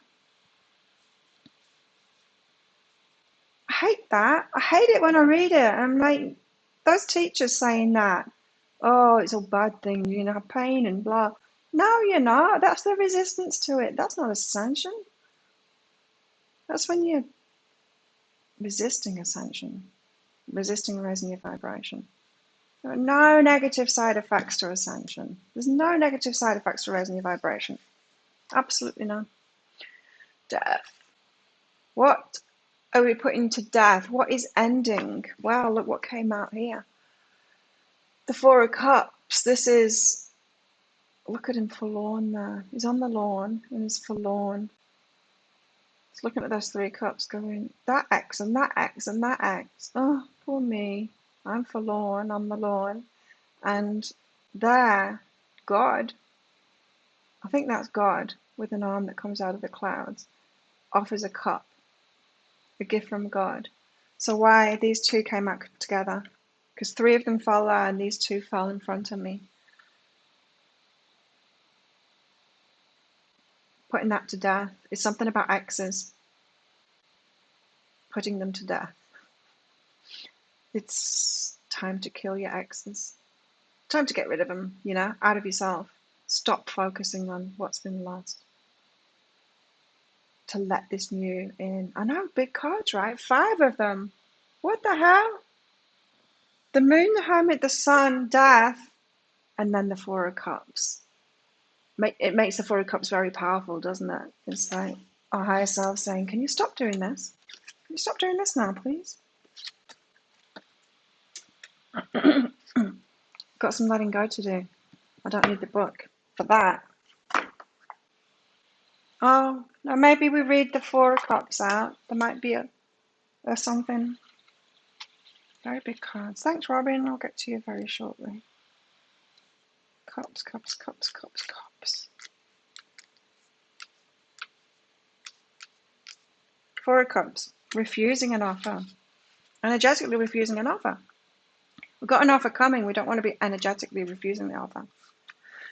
I hate that. I hate it when I read it. I'm like, those teachers saying that. Oh, it's all bad things, you know, pain and blah. No, you're not. That's the resistance to it. That's not ascension. That's when you're resisting ascension, resisting raising your vibration. There are no negative side effects to ascension. There's no negative side effects to raising your vibration. Absolutely none. Death. What are we putting to death? What is ending? Well, look what came out here. The Four of Cups. This is, look at him forlorn there. He's on the lawn and he's forlorn. He's looking at those three cups going, that X and that X and that X. Oh, poor me. I'm forlorn on the lawn. And there, God, I think that's God with an arm that comes out of the clouds, offers a cup, a gift from God. So why these two came out together? Because three of them fell there and these two fell in front of me. Putting that to death. It's something about exes. Putting them to death. It's time to kill your exes. Time to get rid of them, you know, out of yourself. Stop focusing on what's been lost. To let this new in. I know, big cards, right? 5 of them. What the hell? The moon, the hermit, the sun, death, and then the Four of Cups. It makes the Four of Cups very powerful, doesn't it? It's like our higher self saying, can you stop doing this? Can you stop doing this now, please? Got some letting go to do. I don't need the book for that. Oh, no, maybe we read the Four of Cups out. There might be a something. Very big cards. Thanks, Robin. I'll get to you very shortly. Cups, cups, cups, cups, cups. Four of Cups. Refusing an offer. Energetically refusing an offer. We've got an offer coming. We don't want to be energetically refusing the offer.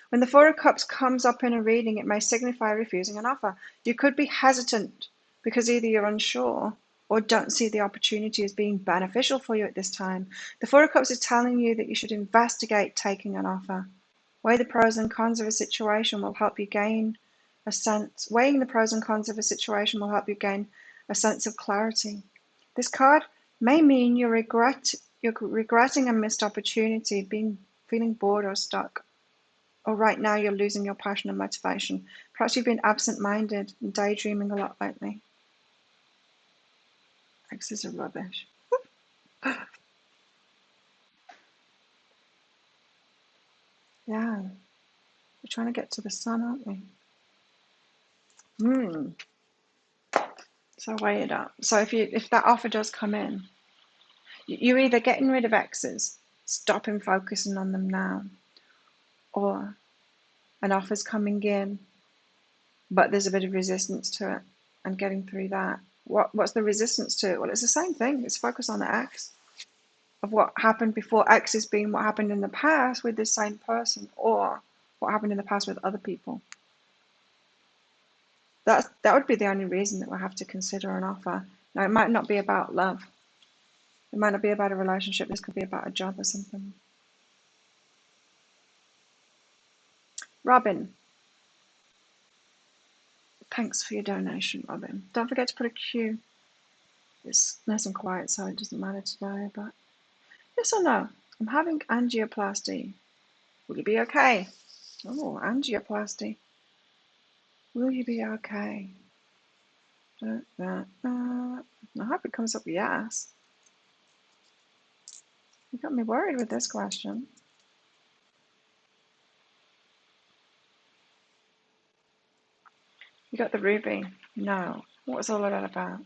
When the Four of Cups comes up in a reading, it may signify refusing an offer. You could be hesitant because either you're unsure or don't see the opportunity as being beneficial for you at this time. The Four of Cups is telling you that you should investigate taking an offer. Weigh the pros and cons of a situation will help you gain a sense. Weighing the pros and cons of a situation will help you gain a sense of clarity. This card may mean you're regretting a missed opportunity, feeling bored or stuck. Or right now you're losing your passion and motivation. Perhaps you've been absent-minded and daydreaming a lot lately. Exes are rubbish. Yeah, we're trying to get to the sun, aren't we? So weigh it up. So if that offer does come in, you're either getting rid of exes, stopping focusing on them now, or an offer's coming in, but there's a bit of resistance to it and getting through that. What's the resistance to it? Well, it's the same thing. It's focus on the ex of what happened before. X is being what happened in the past with the same person, or what happened in the past with other people. That would be the only reason that we'll have to consider an offer. Now, it might not be about love. It might not be about a relationship. This could be about a job or something. Robin. Thanks for your donation, Robin. Don't forget to put a Q. It's nice and quiet, so it doesn't matter today, but yes or no? I'm having angioplasty. Will you be okay? Oh, angioplasty. Will you be okay? I hope it comes up yes. You got me worried with this question. You got the ruby. No. What was all of that about?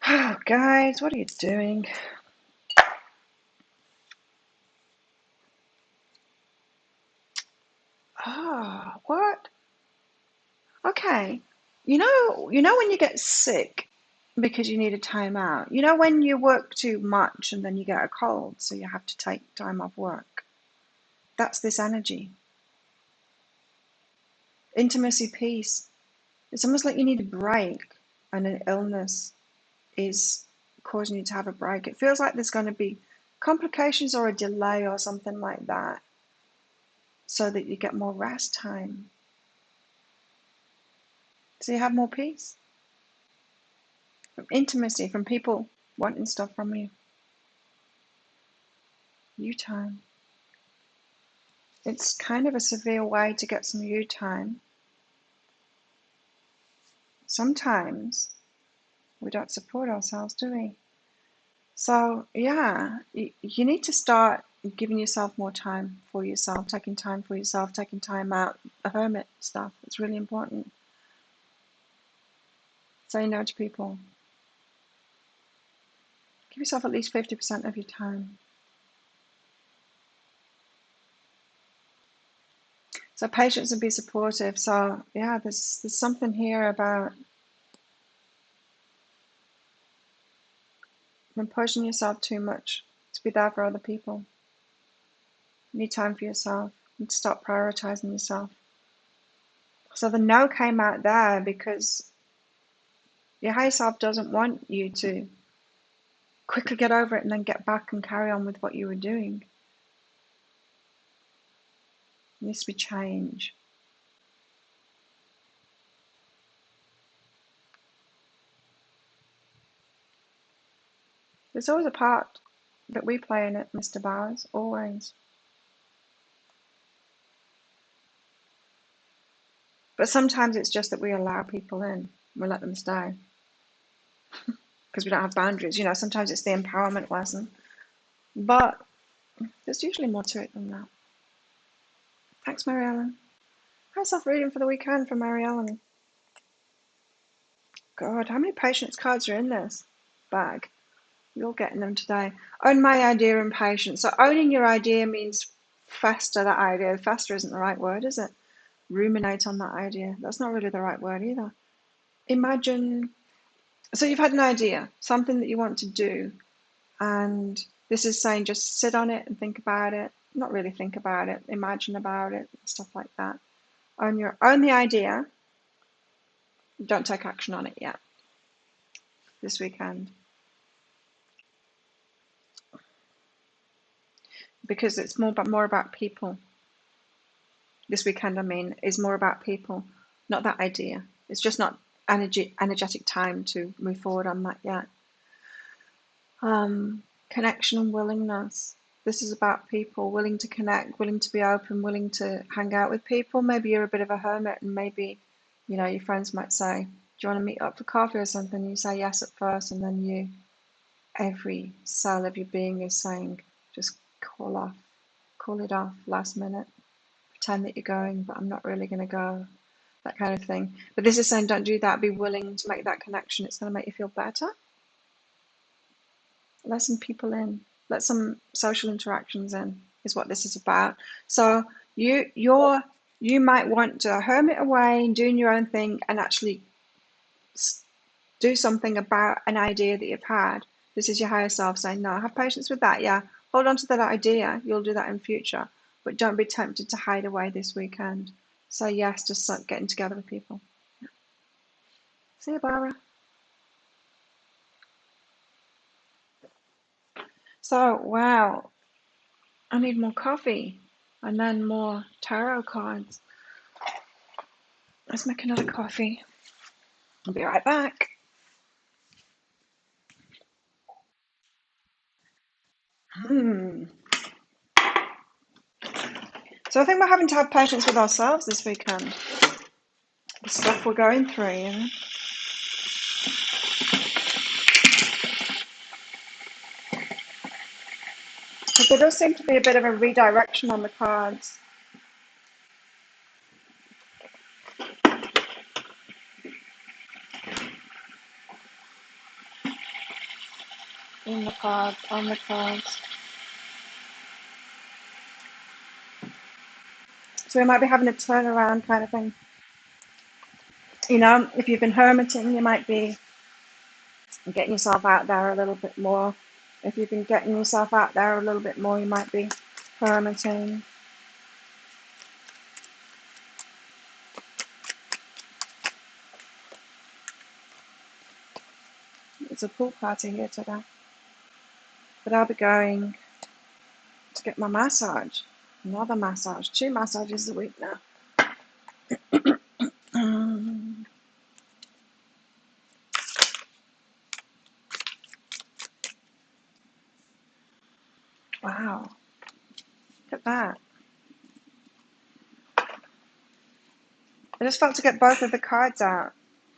Oh, guys, what are you doing? Oh, what? Okay. You know when you get sick because you need a time out. You know when you work too much and then you get a cold, so you have to take time off work. That's this energy. Intimacy, peace. It's almost like you need a break, and an illness is causing you to have a break. It feels like there's going to be complications or a delay or something like that, so that you get more rest time, so you have more peace. From intimacy, from people wanting stuff from you. You time. It's kind of a severe way to get some you time. Sometimes we don't support ourselves, do we? So yeah, you need to start giving yourself more time for yourself, taking time for yourself, taking time out. The hermit stuff, it's really important. Say no to people. Give yourself at least 50% of your time. So patience and be supportive. So yeah, there's something here about when pushing yourself too much to be there for other people. You need time for yourself. You need to stop prioritizing yourself. So the no came out there because your higher self doesn't want you to quickly get over it and then get back and carry on with what you were doing. It needs to be change. There's always a part that we play in it, Mr. Bowers, always. But sometimes it's just that we allow people in. We let them stay. Because we don't have boundaries. You know, sometimes it's the empowerment lesson. But there's usually more to it than that. Thanks, Mary Ellen. High self reading for the weekend for Mary Ellen. God, how many patience cards are in this bag? You're getting them today. Own my idea and patience. So owning your idea means fester that idea. Fester isn't the right word, is it? Ruminate on that idea. That's not really the right word either. Imagine, so you've had an idea, something that you want to do, and this is saying just sit on it and think about it. Not really think about it, imagine about it, stuff like that. Own the idea. Don't take action on it yet. This weekend. Because it's more about people. This weekend, I mean, is more about people, not that idea. It's just not energetic time to move forward on that yet. Connection and willingness. This is about people willing to connect, willing to be open, willing to hang out with people. Maybe you're a bit of a hermit, and maybe, you know, your friends might say, "Do you want to meet up for coffee or something?" You say yes at first, and then every cell of your being is saying, "Just call it off last minute. Pretend that you're going, but I'm not really going to go." That kind of thing. But this is saying, don't do that. Be willing to make that connection. It's going to make you feel better. Let some people in. Let some social interactions in. Is what this is about. So you might want to hermit away, doing your own thing, and actually do something about an idea that you've had. This is your higher self saying, no, have patience with that. Yeah, hold on to that idea. You'll do that in future. But don't be tempted to hide away this weekend. Say yes to getting together with people. Yeah. See you, Barbara. So, wow, I need more coffee and then more tarot cards. Let's make another coffee. I'll be right back. So I think we're having to have patience with ourselves this weekend. The stuff we're going through, you know. Because there does seem to be a bit of a redirection on the cards. On the cards. So we might be having a turnaround kind of thing. You know, if you've been hermiting, you might be getting yourself out there a little bit more. If you've been getting yourself out there a little bit more, you might be hermiting. There's a pool party here today. But I'll be going to get my massage. Another massage. 2 massages a week now. Wow. Look at that. I just felt to get both of the cards out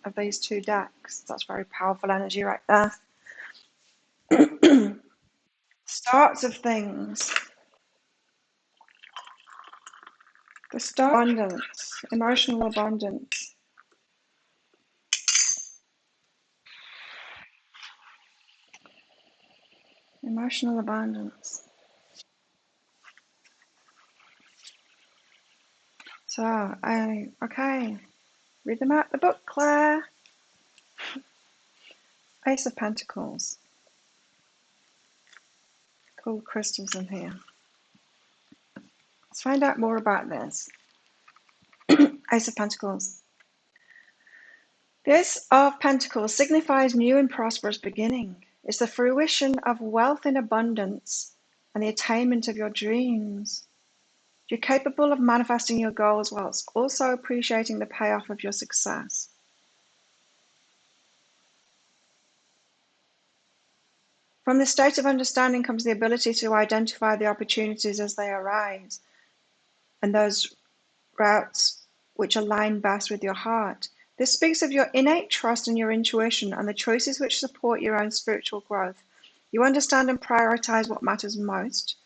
of these 2 decks. That's very powerful energy right there. Starts of things. The start of abundance. Emotional abundance. Emotional abundance. So, okay. Read them out the book, Claire. Ace of Pentacles. Cool crystals in here. Let's find out more about this. Ace of Pentacles. The Ace of Pentacles signifies new and prosperous beginning. It's the fruition of wealth in abundance and the attainment of your dreams. You're capable of manifesting your goals whilst also appreciating the payoff of your success. From this state of understanding comes the ability to identify the opportunities as they arise and those routes which align best with your heart. This speaks of your innate trust in your intuition and the choices which support your own spiritual growth. You understand and prioritize what matters most.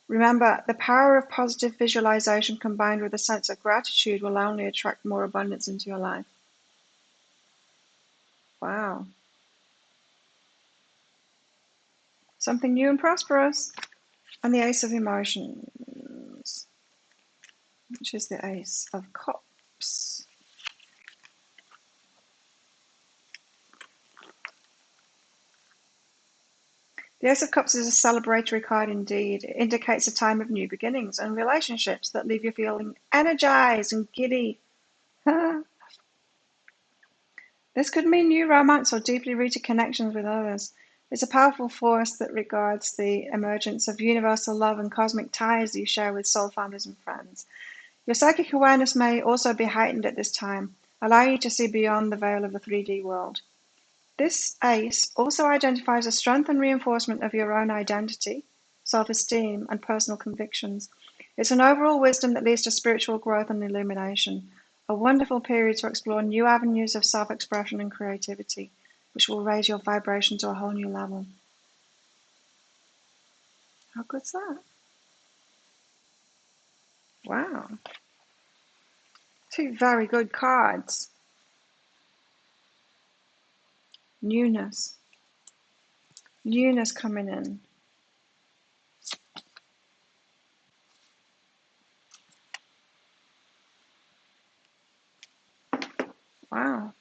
Remember, the power of positive visualization combined with a sense of gratitude will only attract more abundance into your life. Wow. Something new and prosperous. And the Ace of Emotions, which is the Ace of Cups. The Ace of Cups is a celebratory card indeed. It indicates a time of new beginnings and relationships that leave you feeling energized and giddy. This could mean new romance or deeply rooted connections with others. It's a powerful force that regards the emergence of universal love and cosmic ties you share with soul families and friends. Your psychic awareness may also be heightened at this time, allowing you to see beyond the veil of the 3D world. This ace also identifies a strength and reinforcement of your own identity, self-esteem, and personal convictions. It's an overall wisdom that leads to spiritual growth and illumination, a wonderful period to explore new avenues of self-expression and creativity, which will raise your vibration to a whole new level. How good's that? Wow. 2 very good cards. Newness. Newness coming in. Wow.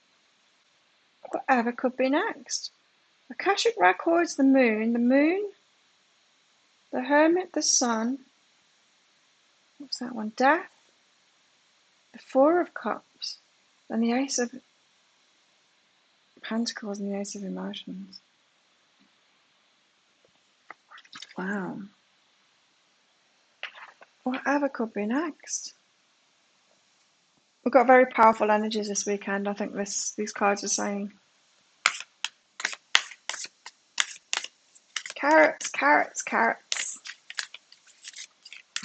Whatever could be next. Akashic records, the moon, the Hermit, the Sun. What's that one? Death, the 4 of Cups, and the Ace of Pentacles and the Ace of Emotions. Wow. Whatever could be next. We've got very powerful energies this weekend, I think these cards are saying. Carrots, carrots, carrots.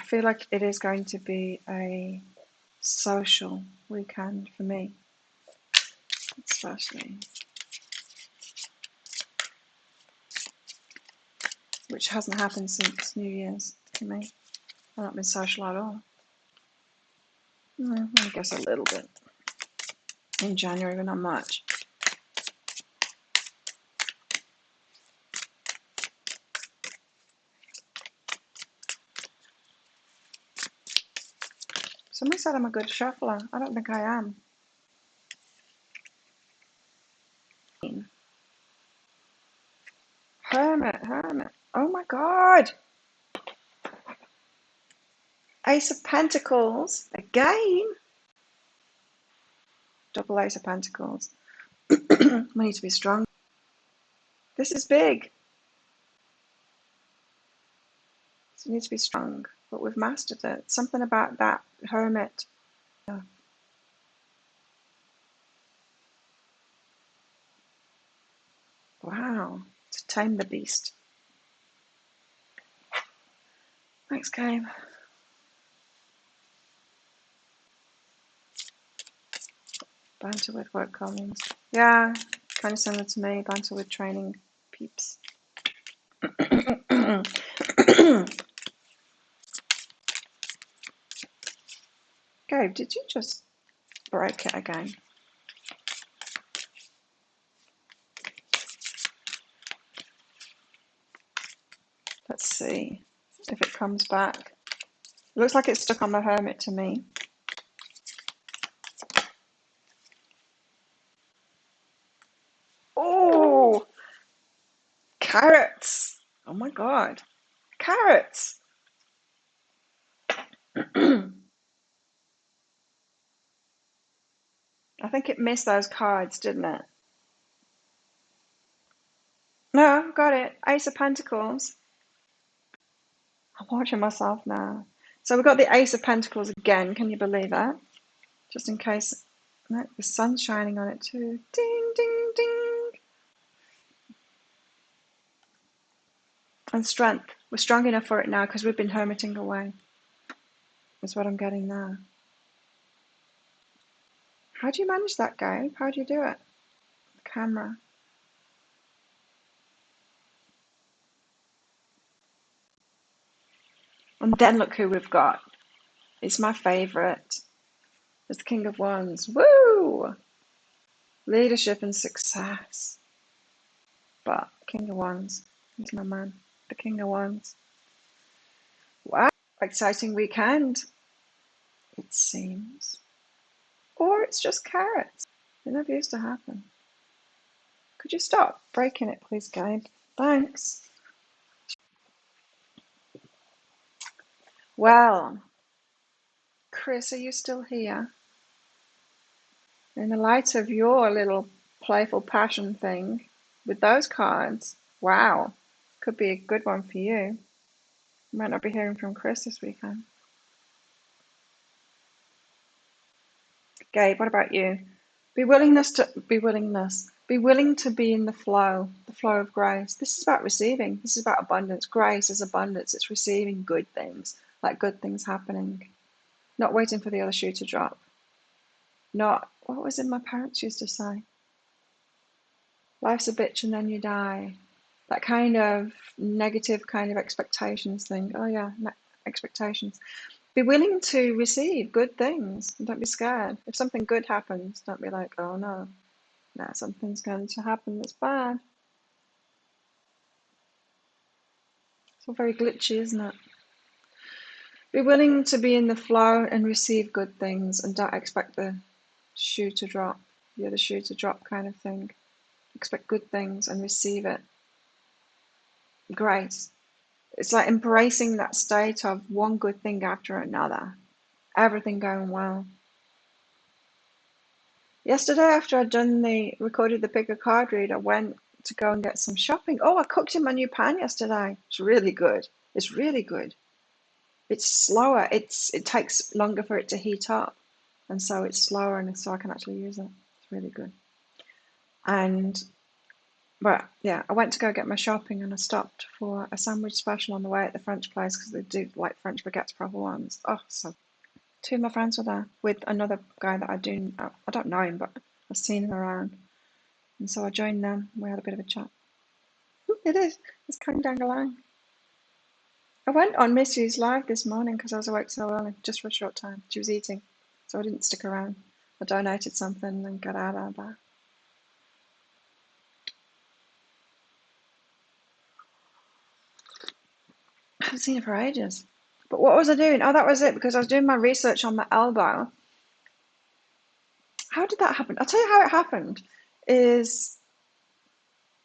I feel like it is going to be a social weekend for me, especially. Which hasn't happened since New Year's for me. I've not been social at all. I guess a little bit. In January, but not much. Somebody said I'm a good shuffler. I don't think I am. Hermit, Hermit. Oh my God. Ace of Pentacles. Again. Double Ace of Pentacles. We need to be strong. This is big. So it needs to be strong, but we've mastered it. Something about that hermit. Yeah. Wow. To tame the beast. Thanks, Gabe. Banter with work colleagues. Yeah, kind of similar to me. Banter with training peeps. Gabe, did you just break it again? Let's see if it comes back. It looks like it's stuck on the hermit to me. Oh, carrots. Oh my God. Carrots. I think it missed those cards, didn't it? No, got it. Ace of Pentacles. I'm watching myself now. So we've got the Ace of Pentacles again. Can you believe that? Just in case. No, the sun's shining on it too. Ding, ding, ding. And strength. We're strong enough for it now because we've been hermiting away. That's what I'm getting now. How do you manage that, Gabe? How do you do it? The camera. And then look who we've got. It's my favourite. It's the King of Wands. Woo! Leadership and success. But King of Wands. He's my man. The King of Wands. Wow. Exciting weekend, it seems. Or it's just carrots. It never used to happen. Could you stop breaking it, please, Gabe? Thanks. Well, Chris, are you still here? In the light of your little playful passion thing with those cards, wow, could be a good one for you. Might not be hearing from Chris this weekend. Gabe, what about you? Be willing to be in the flow of grace. This is about receiving. This is about abundance. Grace is abundance. It's receiving good things, like good things happening. Not waiting for the other shoe to drop. Not, what was it my parents used to say? Life's a bitch and then you die. That kind of negative kind of expectations thing. Oh yeah, expectations. Be willing to receive good things. Don't be scared. If something good happens, don't be like, oh no, something's going to happen that's bad. It's all very glitchy, isn't it? Be willing to be in the flow and receive good things and don't expect the shoe to drop, the other shoe to drop kind of thing. Expect good things and receive it. Grace. It's like embracing that state of one good thing after another. Everything going well. Yesterday, after I'd recorded the pick a card read, I went to go and get some shopping. Oh, I cooked in my new pan yesterday. It's really good. It's really good. It's slower. It takes longer for it to heat up, and so it's slower, and so I can actually use it. It's really good. But yeah, I went to go get my shopping, and I stopped for a sandwich special on the way at the French place because they do like French baguettes, proper ones. Oh, so two of my friends were there with another guy that I don't know him, but I've seen him around, and so I joined them. We had a bit of a chat. It is. It's kind of dang. I went on Missy's live this morning because I was awake so early, just for a short time. She was eating, so I didn't stick around. I donated something and got out of there. I haven't seen her for ages. But what was I doing? Oh, that was it, because I was doing my research on my elbow. How did that happen? I'll tell you how it happened. Is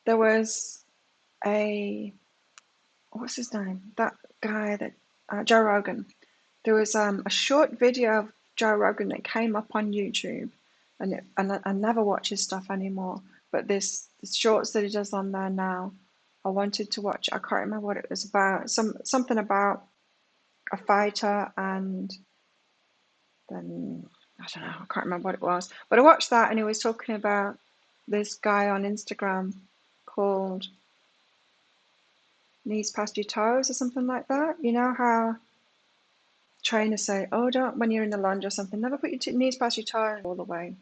there was what's his name? That guy that Joe Rogan. There was a short video of Joe Rogan that came up on YouTube, and I never watch his stuff anymore. But this shorts that he does on there now. I wanted to watch. I can't remember what it was about. Something about a fighter, and then I don't know. I can't remember what it was. But I watched that, and he was talking about this guy on Instagram called Knees Past Your Toes or something like that. You know how trainers say, "Oh, don't when you're in the lunge or something, never put your knees past your toes all the way."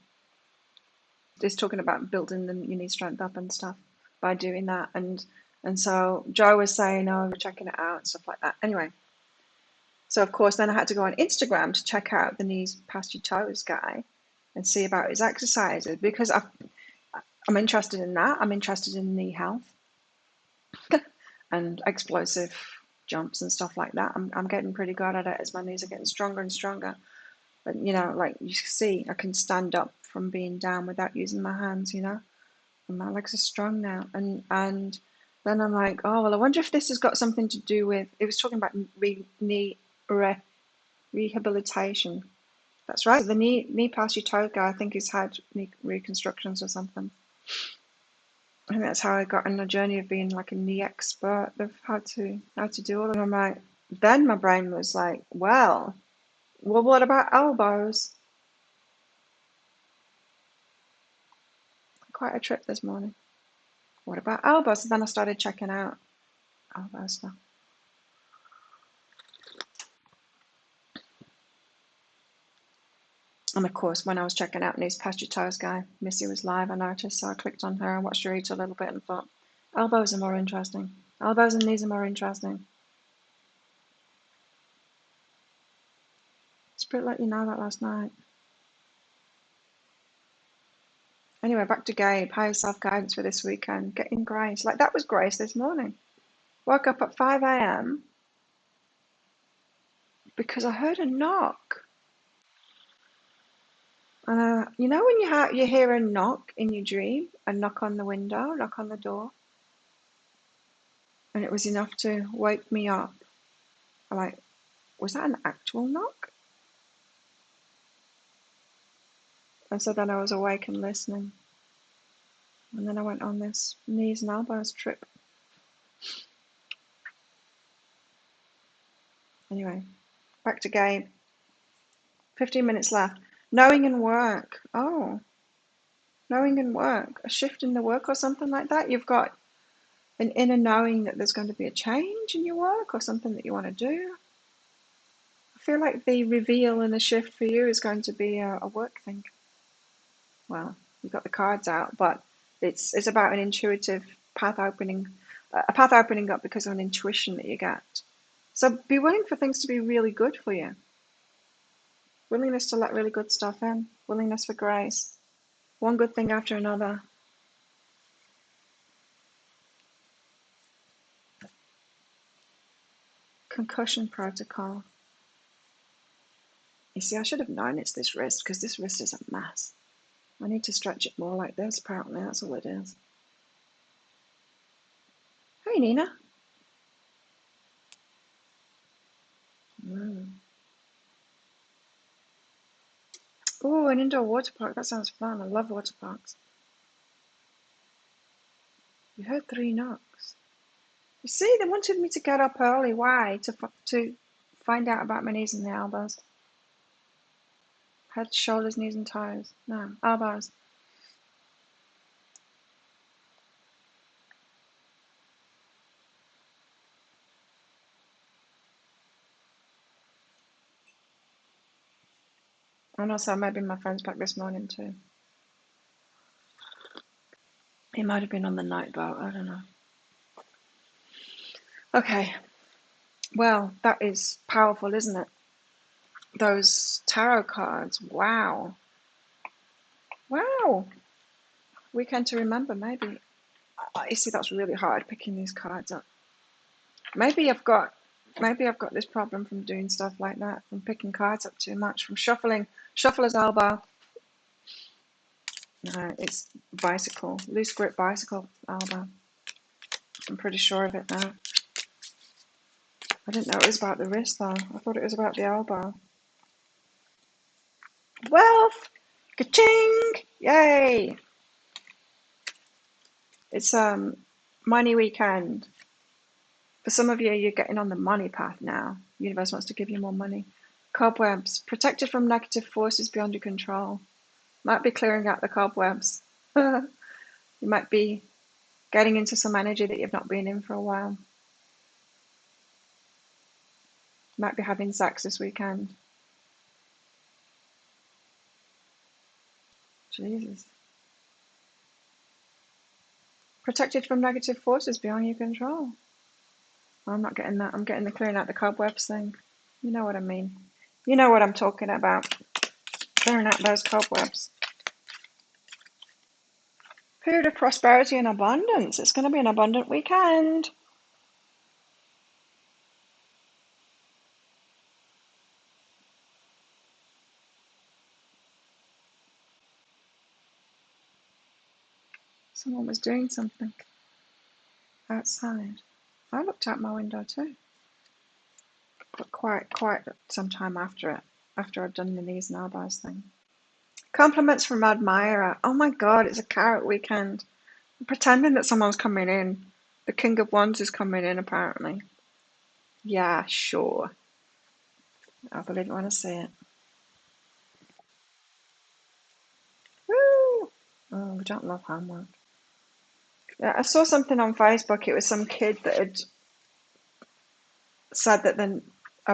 It's talking about building your knee strength up and stuff by doing that, and so Joe was saying, "Oh, we're checking it out," and stuff like that. Anyway, so of course, then I had to go on Instagram to check out the Knees Past Your Toes guy and see about his exercises, because I'm interested in that. I'm interested in knee health and explosive jumps and stuff like that. I'm getting pretty good at it as my knees are getting stronger and stronger. But you know, like you see, I can stand up from being down without using my hands, you know, and my legs are strong now. And then I'm like, oh well, I wonder if this has got something to do with. It was talking about knee rehabilitation. That's right. The knee past your toe guy, I think he's had knee reconstructions or something. I think that's how I got on the journey of being like a knee expert. They've had to do all of them. I'm like, then my brain was like, well, what about elbows? Quite a trip this morning. What about elbows? And then I started checking out elbow stuff. And of course, when I was checking out Knees Past Your Toes guy, Missy was live, I noticed, so I clicked on her and watched her eat a little bit and thought, elbows are more interesting. Elbows and knees are more interesting. Spirit let you know that last night. Anyway, back to Gabe. Higher self-guidance for this weekend. Getting grace. Like that was grace this morning. Woke up at 5 a.m. because I heard a knock. And you know when you hear a knock in your dream, a knock on the window, knock on the door, and it was enough to wake me up. I'm like, was that an actual knock? And so then I was awake and listening. And then I went on this knees and elbows trip. Anyway, back to Gabe. 15 minutes left. Knowing and work. Oh, knowing and work. A shift in the work or something like that. You've got an inner knowing that there's going to be a change in your work or something that you want to do. I feel like the reveal and the shift for you is going to be a work thing. Well, you've got the cards out, but it's about an intuitive path opening, a path opening up because of an intuition that you get. So be willing for things to be really good for you. Willingness to let really good stuff in. Willingness for grace. One good thing after another. Concussion protocol. You see, I should have known it's this wrist because this wrist is a mess. I need to stretch it more like this, apparently. That's all it is. Hey, Nina. Oh, an indoor water park. That sounds fun. I love water parks. You heard 3 knocks. You see, they wanted me to get up early. Why? To find out about my knees and the elbows. Head, shoulders, knees and toes. No, elbows. And also maybe my friend's back this morning too. He might have been on the night boat. I don't know. Okay. Well, that is powerful, isn't it? Those tarot cards. Wow. Wow. Weekend to remember, maybe. You see, that's really hard picking these cards up. Maybe I've got this problem from doing stuff like that, from picking cards up too much, from shuffler's elbow. It's bicycle, loose grip bicycle elbow. I'm pretty sure of it now. I didn't know it was about the wrist though. I thought it was about the elbow. Wealth! Ka-ching! Yay! It's money weekend. For some of you, you're getting on the money path now. The universe wants to give you more money. Cobwebs. Protected from negative forces beyond your control. Might be clearing out the cobwebs. You might be getting into some energy that you've not been in for a while. Might be having sex this weekend. Jesus. Protected from negative forces beyond your control. I'm not getting that. I'm getting the clearing out the cobwebs thing. You know what I mean. You know what I'm talking about. Clearing out those cobwebs. Period of prosperity and abundance. It's going to be an abundant weekend. Someone was doing something outside. I looked out my window too. But quite some time after it. After I'd done the knees and elbows thing. Compliments from admirer. Oh my god, it's a carrot weekend. I'm pretending that someone's coming in. The King of Wands is coming in apparently. Yeah, sure. I believe it when I see it. Woo! Oh, we don't love homework. Yeah, I saw something on Facebook. It was some kid that had said that they'd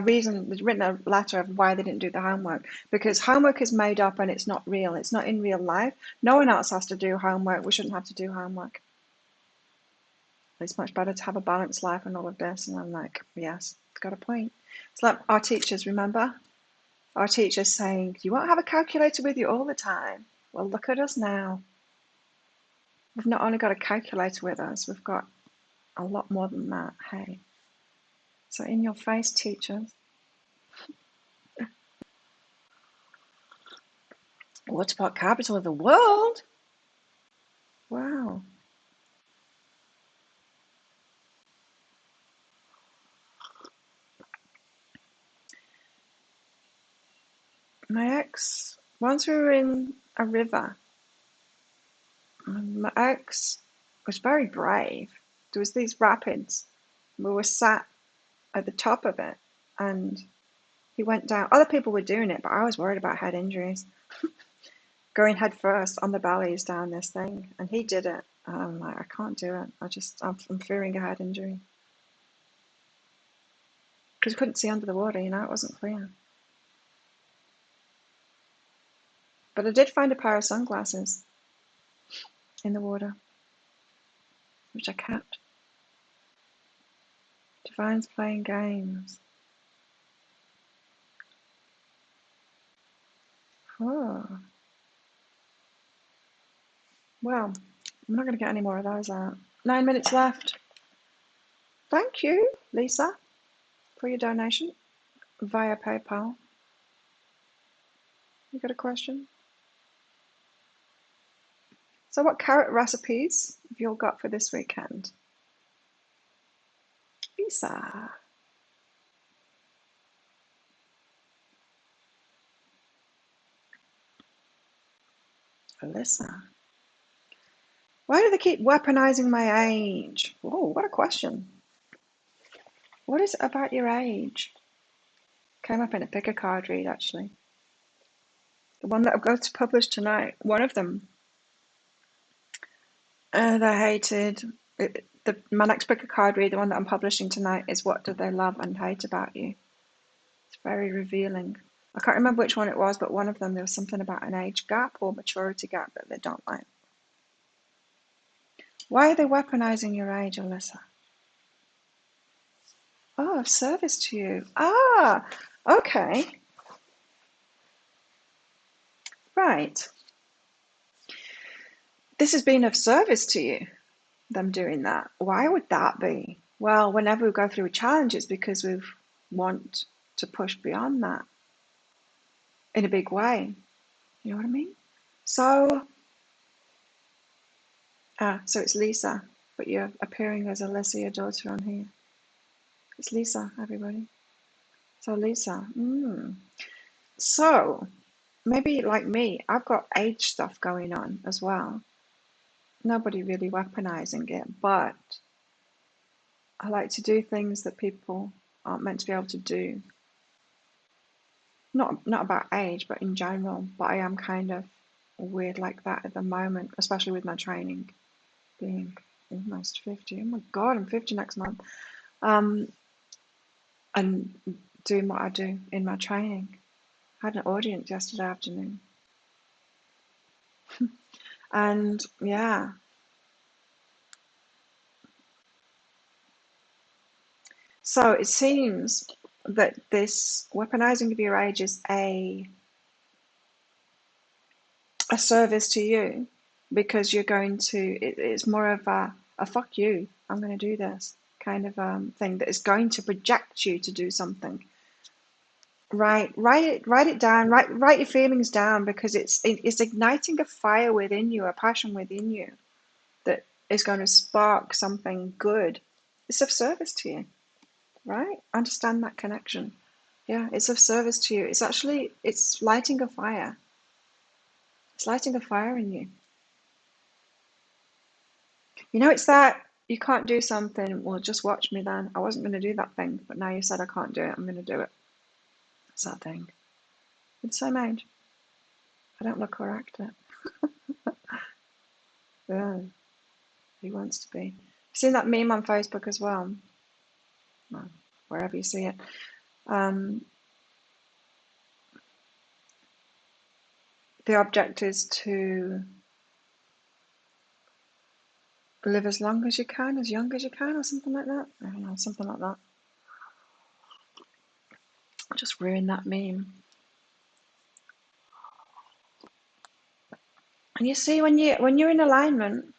written a letter of why they didn't do the homework. Because homework is made up and it's not real. It's not in real life. No one else has to do homework. We shouldn't have to do homework. It's much better to have a balanced life and all of this. And I'm like, yes, it's got a point. It's like our teachers, remember? Our teachers saying, you won't have a calculator with you all the time. Well, look at us now. We've not only got a calculator with us, we've got a lot more than that, hey. So in your face, teachers. What about capital of the world? Wow. My ex, once we were in a river, my ex was very brave. There was these rapids. We were sat at the top of it and he went down. Other people were doing it, but I was worried about head injuries. Going head first on the bellies down this thing. And he did it. And I'm like, I can't do it. I'm fearing a head injury. Because we couldn't see under the water, you know, it wasn't clear. But I did find a pair of sunglasses in the water, which I kept. Divine's playing games. Oh. Well, I'm not going to get any more of those out. 9 minutes left. Thank you, Lisa, for your donation via PayPal. You got a question? So what carrot recipes have you all got for this weekend? Lisa. Alyssa. Why do they keep weaponizing my age? Oh, what a question. What is it about your age? Came up in a pick a card read, actually. The one that I'm going to publish tonight, one of them. They hated. My next pick a card read, the one that I'm publishing tonight, is what do they love and hate about you? It's very revealing. I can't remember which one it was, but one of them, there was something about an age gap or maturity gap that they don't like. Why are they weaponizing your age, Alyssa? Oh, of service to you. Ah, okay. Right. This has been of service to you, them doing that. Why would that be? Well, whenever we go through a challenge, it's because we want to push beyond that in a big way. You know what I mean? So it's Lisa, but you're appearing as Alyssa, your daughter, on here. It's Lisa, everybody. So Lisa. So maybe like me, I've got age stuff going on as well. nobody really weaponizing it, but I like to do things that people aren't meant to be able to do. Not about age, but in general. But I am kind of weird like that at the moment, especially with my training being almost 50. Oh my God, I'm 50 next month. And doing what I do in my training. I had an audience yesterday afternoon. And yeah. So it seems that this weaponizing of your age is a service to you, because you're going to, it's more of a fuck you, I'm going to do this kind of thing that is going to project you to do something. Write it down, write your feelings down, because it's igniting a fire within you, a passion within you that is going to spark something good. It's of service to you, right? Understand that connection. Yeah, it's of service to you. It's actually, it's lighting a fire. It's lighting a fire in you. You know, it's that you can't do something, well, just watch me then. I wasn't going to do that thing, but now you said I can't do it, I'm going to do it. It's that thing. It's so made. I don't look or act it. Yeah, he wants to be. You've seen that meme on Facebook as well? Well, wherever you see it. The object is to live as long as you can, as young as you can, or something like that. I don't know, something like that. I just ruined that meme. And you see, when you're in alignment,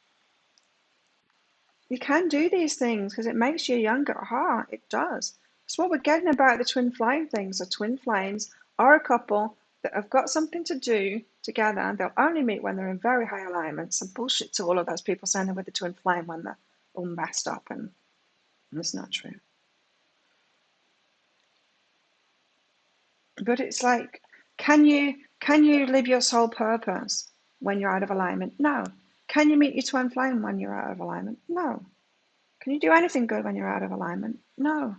you can do these things because it makes you younger at heart. It does. That's what we're getting about the twin flame thing. So twin flames are a couple that have got something to do together, and they'll only meet when they're in very high alignment. Some bullshit to all of those people saying they're with the twin flame when they're all messed up, and it's not true. But it's like, can you live your soul purpose when you're out of alignment? No. Can you meet your twin flame when you're out of alignment? No. Can you do anything good when you're out of alignment? No.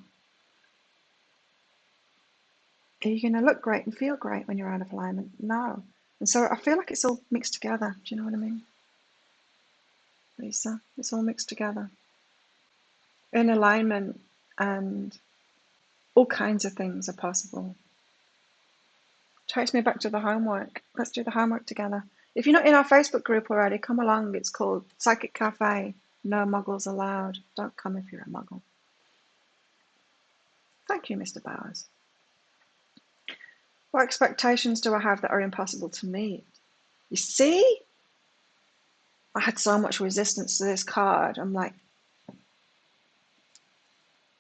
Are you going to look great and feel great when you're out of alignment? No. And so I feel like it's all mixed together. Do you know what I mean, Lisa? It's all mixed together. In alignment, and all kinds of things are possible. Takes me back to the homework. Let's do the homework together. If you're not in our Facebook group already, come along. It's called Psychic Cafe. No muggles allowed. Don't come if you're a muggle. Thank you, Mr. Bowers. What expectations do I have that are impossible to meet? You see? I had so much resistance to this card. I'm like,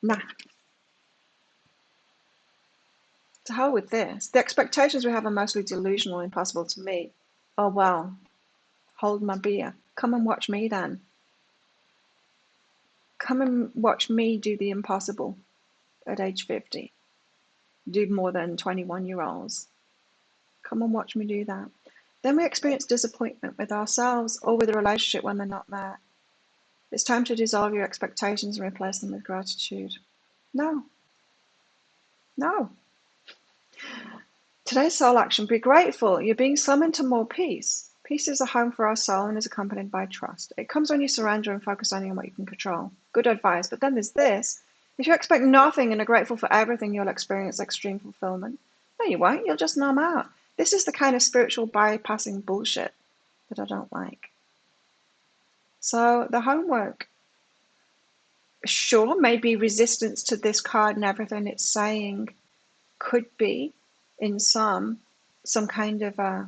nah. To hell with this. The expectations we have are mostly delusional, impossible to meet. Oh well, hold my beer. Come and watch me then. Come and watch me do the impossible at age 50. Do more than 21-year-olds. Come and watch me do that. Then we experience disappointment with ourselves or with a relationship when they're not met. It's time to dissolve your expectations and replace them with gratitude. No. No. Today's soul action, be grateful. You're being summoned to more peace. Peace is a home for our soul and is accompanied by trust. It comes when you surrender and focus only on what you can control. Good advice. But then there's this. If you expect nothing and are grateful for everything, you'll experience extreme fulfillment. No, you won't. You'll just numb out. This is the kind of spiritual bypassing bullshit that I don't like. So the homework, sure, maybe resistance to this card and everything it's saying could be in some kind of a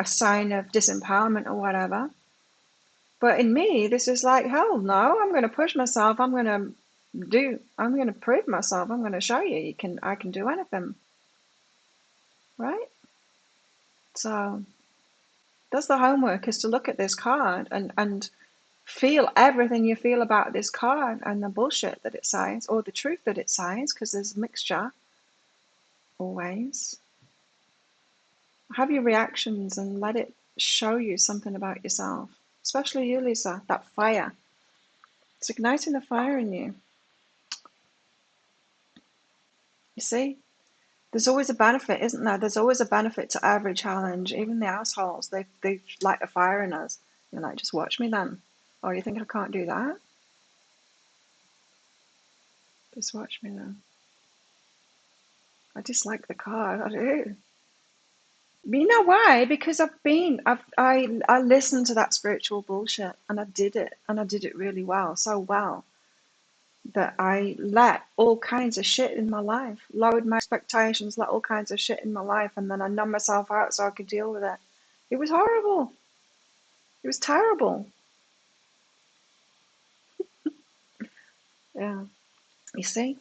sign of disempowerment or whatever. But in me, this is like, hell no, I'm going to push myself. I'm going to prove myself. I'm going to show you, I can do anything. Right? So that's the homework, is to look at this card and feel everything you feel about this card and the bullshit that it says, or the truth that it says, because there's a mixture always. Have your reactions and let it show you something about yourself. Especially you, Lisa, that fire. It's igniting the fire in you. You see? There's always a benefit, isn't there? There's always a benefit to every challenge. Even the assholes, they light a fire in us. You're like, just watch me then. Oh, you think I can't do that? Just watch me then. I dislike the card. I do. You know why? Because I listened to that spiritual bullshit and I did it, and I did it really well, so well that I let all kinds of shit in my life, lowered my expectations, let all kinds of shit in my life, and then I numbed myself out so I could deal with it. It was horrible. It was terrible. Yeah. You see?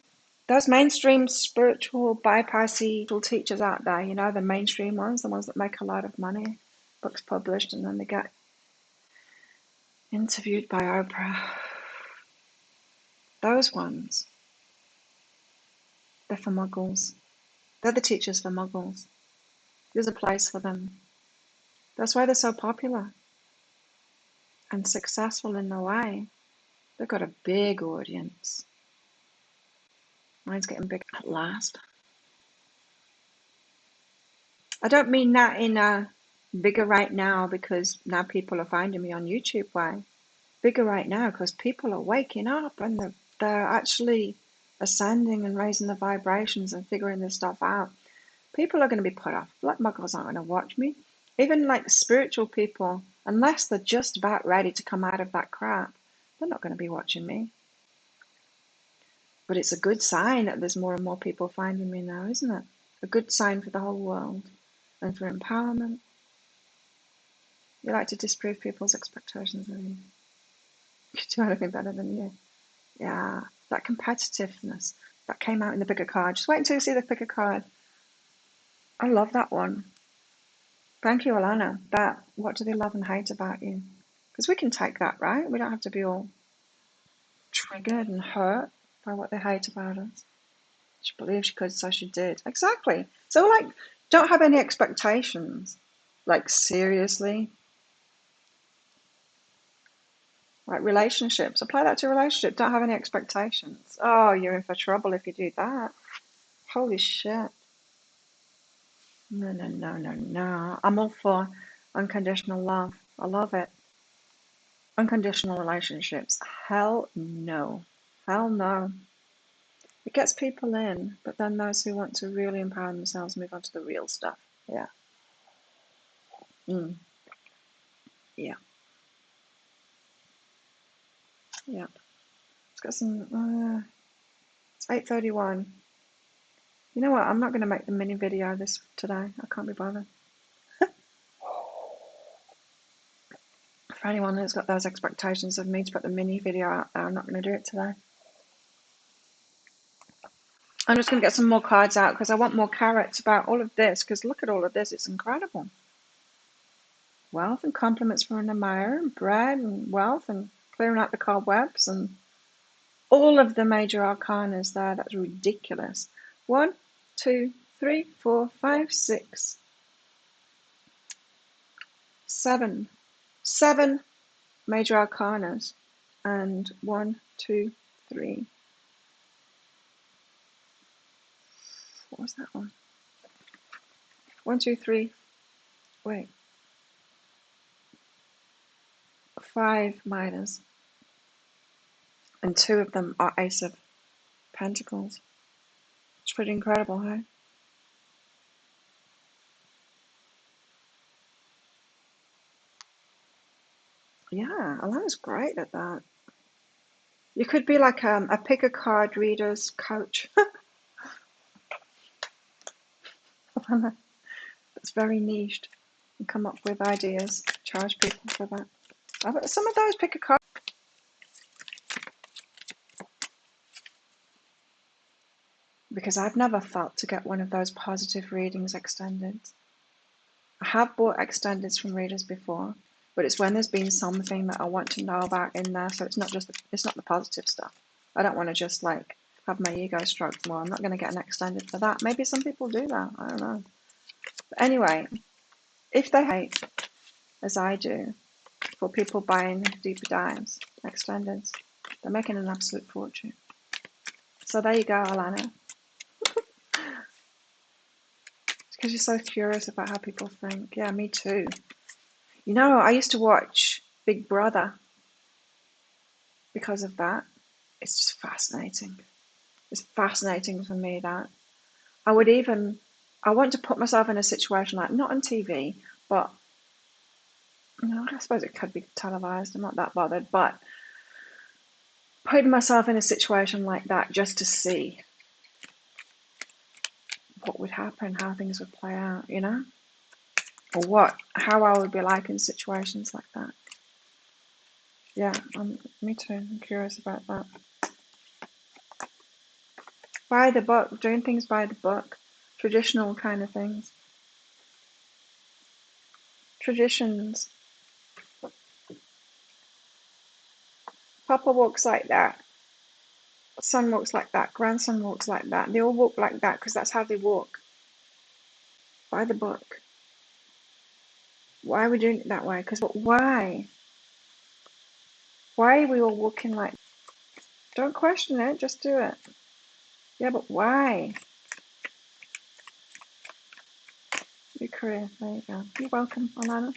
Those mainstream spiritual bypassy teachers out there, you know, the mainstream ones, the ones that make a lot of money, books published, and then they get interviewed by Oprah. Those ones, they're for muggles. They're the teachers for muggles. There's a place for them. That's why they're so popular and successful in their way. They've got a big audience. Mine's getting big at last. I don't mean that in a bigger right now because now people are finding me on YouTube way. Bigger right now because people are waking up and they're actually ascending and raising the vibrations and figuring this stuff out. People are going to be put off. Black muggles aren't going to watch me. Even like spiritual people, unless they're just about ready to come out of that crap, they're not going to be watching me. But it's a good sign that there's more and more people finding me now, isn't it? A good sign for the whole world and for empowerment. You like to disprove people's expectations of you. You do anything better than you. Yeah, that competitiveness that came out in the bigger card. Just wait until you see the bigger card. I love that one. Thank you, Alana. That, what do they love and hate about you? Because we can take that, right? We don't have to be all triggered and hurt by what they hate about us. She believed she could, so she did. Exactly. So, like, don't have any expectations. Like, seriously. Like, relationships. Apply that to a relationship. Don't have any expectations. Oh, you're in for trouble if you do that. Holy shit. No, no, no, no, no. I'm all for unconditional love. I love it. Unconditional relationships. Hell no. Hell no. It gets people in, but then those who want to really empower themselves move on to the real stuff. Yeah. Mm. Yeah. Yeah. It's got some. It's 8:31. You know what? I'm not going to make the mini video this today. I can't be bothered. For anyone who's got those expectations of me to put the mini video out there, I'm not going to do it today. I'm just going to get some more cards out because I want more carrots about all of this. Because look at all of this. It's incredible. Wealth and compliments from an admirer, and bread and wealth and clearing out the cobwebs and all of the major arcanas there. That's ridiculous. 1, 2, 3, 4, 5, 6, 7. 7 major arcanas. And 1, 2, 3. What was that one? 1, 2, 3. Wait. 5 minors. And 2 of them are Ace of Pentacles. It's pretty incredible, hey? Yeah, Alana's great at that. You could be like a pick a card reader's coach. That's very niched. And come up with ideas, charge people for that. Some of those pick a card. Because I've never felt to get one of those positive readings extended. I have bought extendeds from readers before, but it's when there's been something that I want to know about in there. So it's not the positive stuff. I don't want to just like have my ego stroked more. I'm not going to get an extended for that. Maybe some people do that. I don't know. But anyway, if they hate, as I do, for people buying deeper dives, extendeds. They're making an absolute fortune. So there you go, Alana. Because you're so curious about how people think. Yeah, me too. You know, I used to watch Big Brother because of that. It's just fascinating. It's fascinating for me that I want to put myself in a situation like, not on TV, but, I suppose it could be televised. I'm not that bothered, but putting myself in a situation like that just to see what would happen, how things would play out, or how I would be like in situations like that. Yeah, me too. I'm curious about that. By the book, doing things by the book, traditional kind of things, traditions. Papa walks like that, son walks like that, grandson walks like that. They all walk like that because that's how they walk, by the book. Why are we doing it that way? Because why? Why are we all walking like? Don't question it, just do it. Yeah, but why? Your career, there you go. You're welcome, Alana.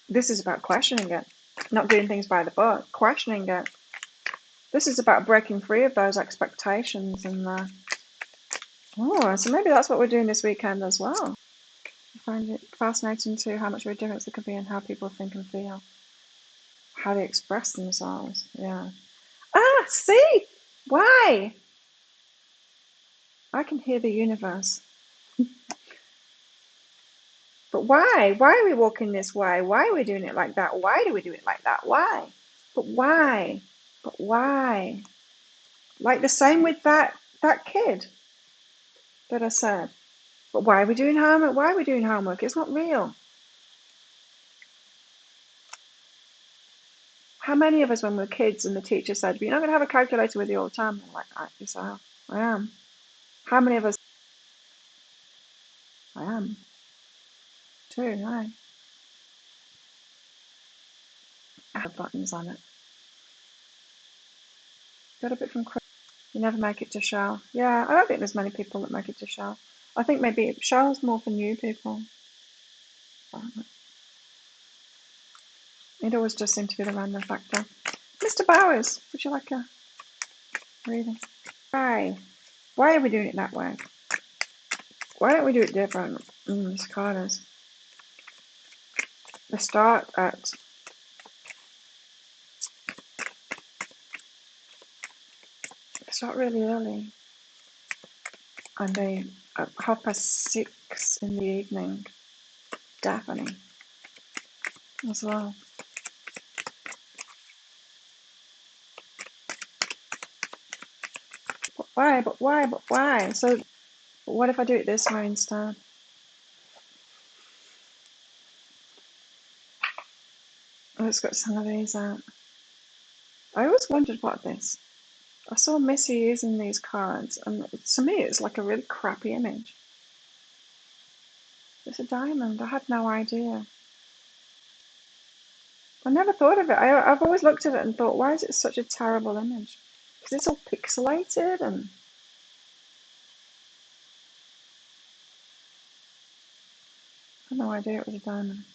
This is about questioning it, not doing things by the book, questioning it. This is about breaking free of those expectations and so maybe that's what we're doing this weekend as well. I find it fascinating too how much of a difference there could be in how people think and feel, how they express themselves. Yeah. See? Why? I can hear the universe. But why? Why are we walking this way? Why are we doing it like that? Why do we do it like that? Why? But why? But why? Like the same with that kid that I said. But why are we doing homework? Why are we doing homework? It's not real. How many of us, when we were kids and the teacher said, you're not going to have a calculator with you all the time? I'm like, yes, I am. How many of us? I am. Too, I have buttons on it. Got a bit from Chris. You never make it to show. Yeah, I don't think there's many people that make it to show. I think maybe show's more for new people. It always just seemed to be the random factor. Mr. Bowers, would you like a reading? Why? Why are we doing it that way? Why don't we do it different? Mr. Carter's. They start really early, and they at 6:30 in the evening, definitely as well. But why? But why? But why? So, what if I do it this way instead? Let's get some of these out. I always wondered what this. I saw Missy using these cards, and to me, it's like a really crappy image. It's a diamond. I had no idea. I never thought of it. I've always looked at it and thought, why is it such a terrible image? Because it's all pixelated and I had no idea it was a diamond.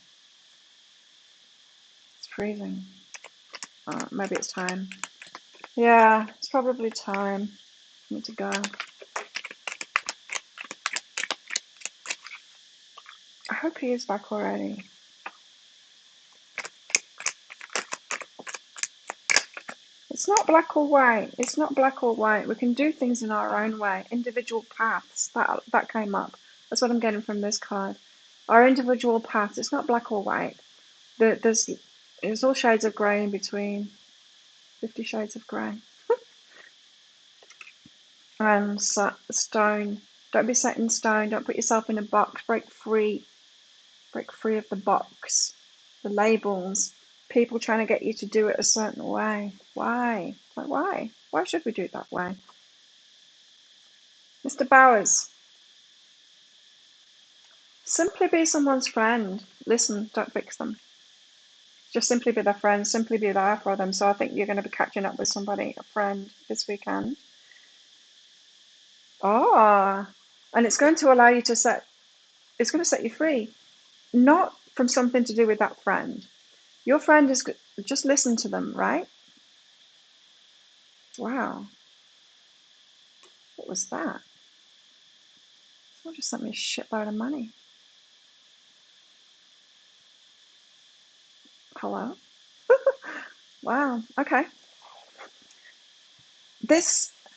It's freezing. Maybe it's time. Yeah, it's probably time for me to go. I hope he is back already. It's not black or white. It's not black or white. We can do things in our own way. Individual paths. That came up. That's what I'm getting from this card. Our individual paths. It's not black or white. There's all shades of grey in between. 50 Shades of Grey. And stone. Don't be set in stone. Don't put yourself in a box. Break free. Break free of the box. The labels. People trying to get you to do it a certain way. Why? Like, why? Why should we do it that way? Mr. Bowers, simply be someone's friend. Listen, don't fix them. Just simply be their friend, simply be there for them. So I think you're going to be catching up with somebody, a friend, this weekend. Oh, and it's going to allow you to it's going to set you free. Not from something to do with that friend. Your friend is, just listen to them, right? Wow. What was that? Someone just sent me a shitload of money. Hello? Wow, okay.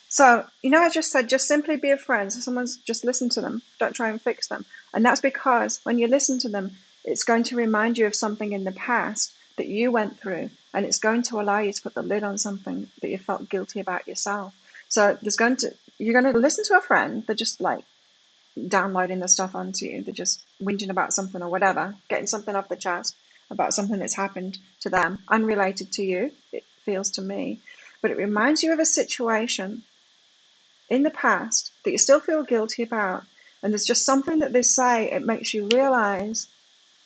So, I just said just simply be a friend. So someone's just listen to them. Don't try and fix them. And that's because when you listen to them, it's going to remind you of something in the past that you went through. And it's going to allow you to put the lid on something that you felt guilty about yourself. So you're going to listen to a friend. They're just like downloading the stuff onto you. They're just whinging about something or whatever, getting something off the chest about something that's happened to them, unrelated to you, it feels to me. But it reminds you of a situation in the past that you still feel guilty about. And there's just something that they say, it makes you realize,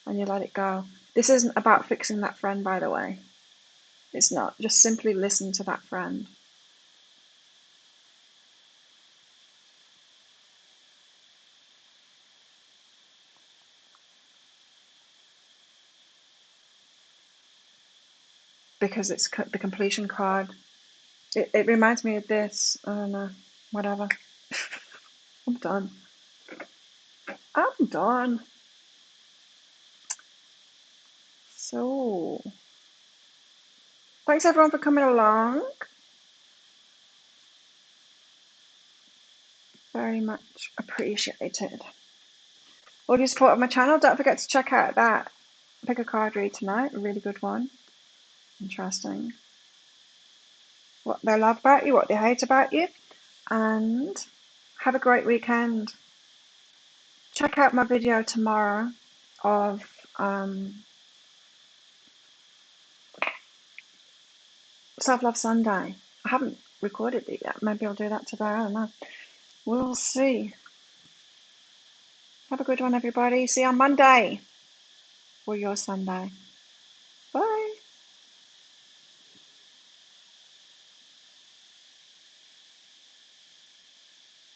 and you let it go. This isn't about fixing that friend, by the way. It's not. Just simply listen to that friend. Because it's the completion card. It reminds me of this. I don't know. Whatever. I'm done. I'm done. So, thanks everyone for coming along. Very much appreciated. All your support of my channel. Don't forget to check out that pick a card read tonight. A really good one. Interesting. What they love about you, what they hate about you. And have a great weekend. Check out my video tomorrow of Self-Love Sunday. I haven't recorded it yet. Maybe I'll do that today. I don't know. We'll see. Have a good one, everybody. See you on Monday for your Sunday.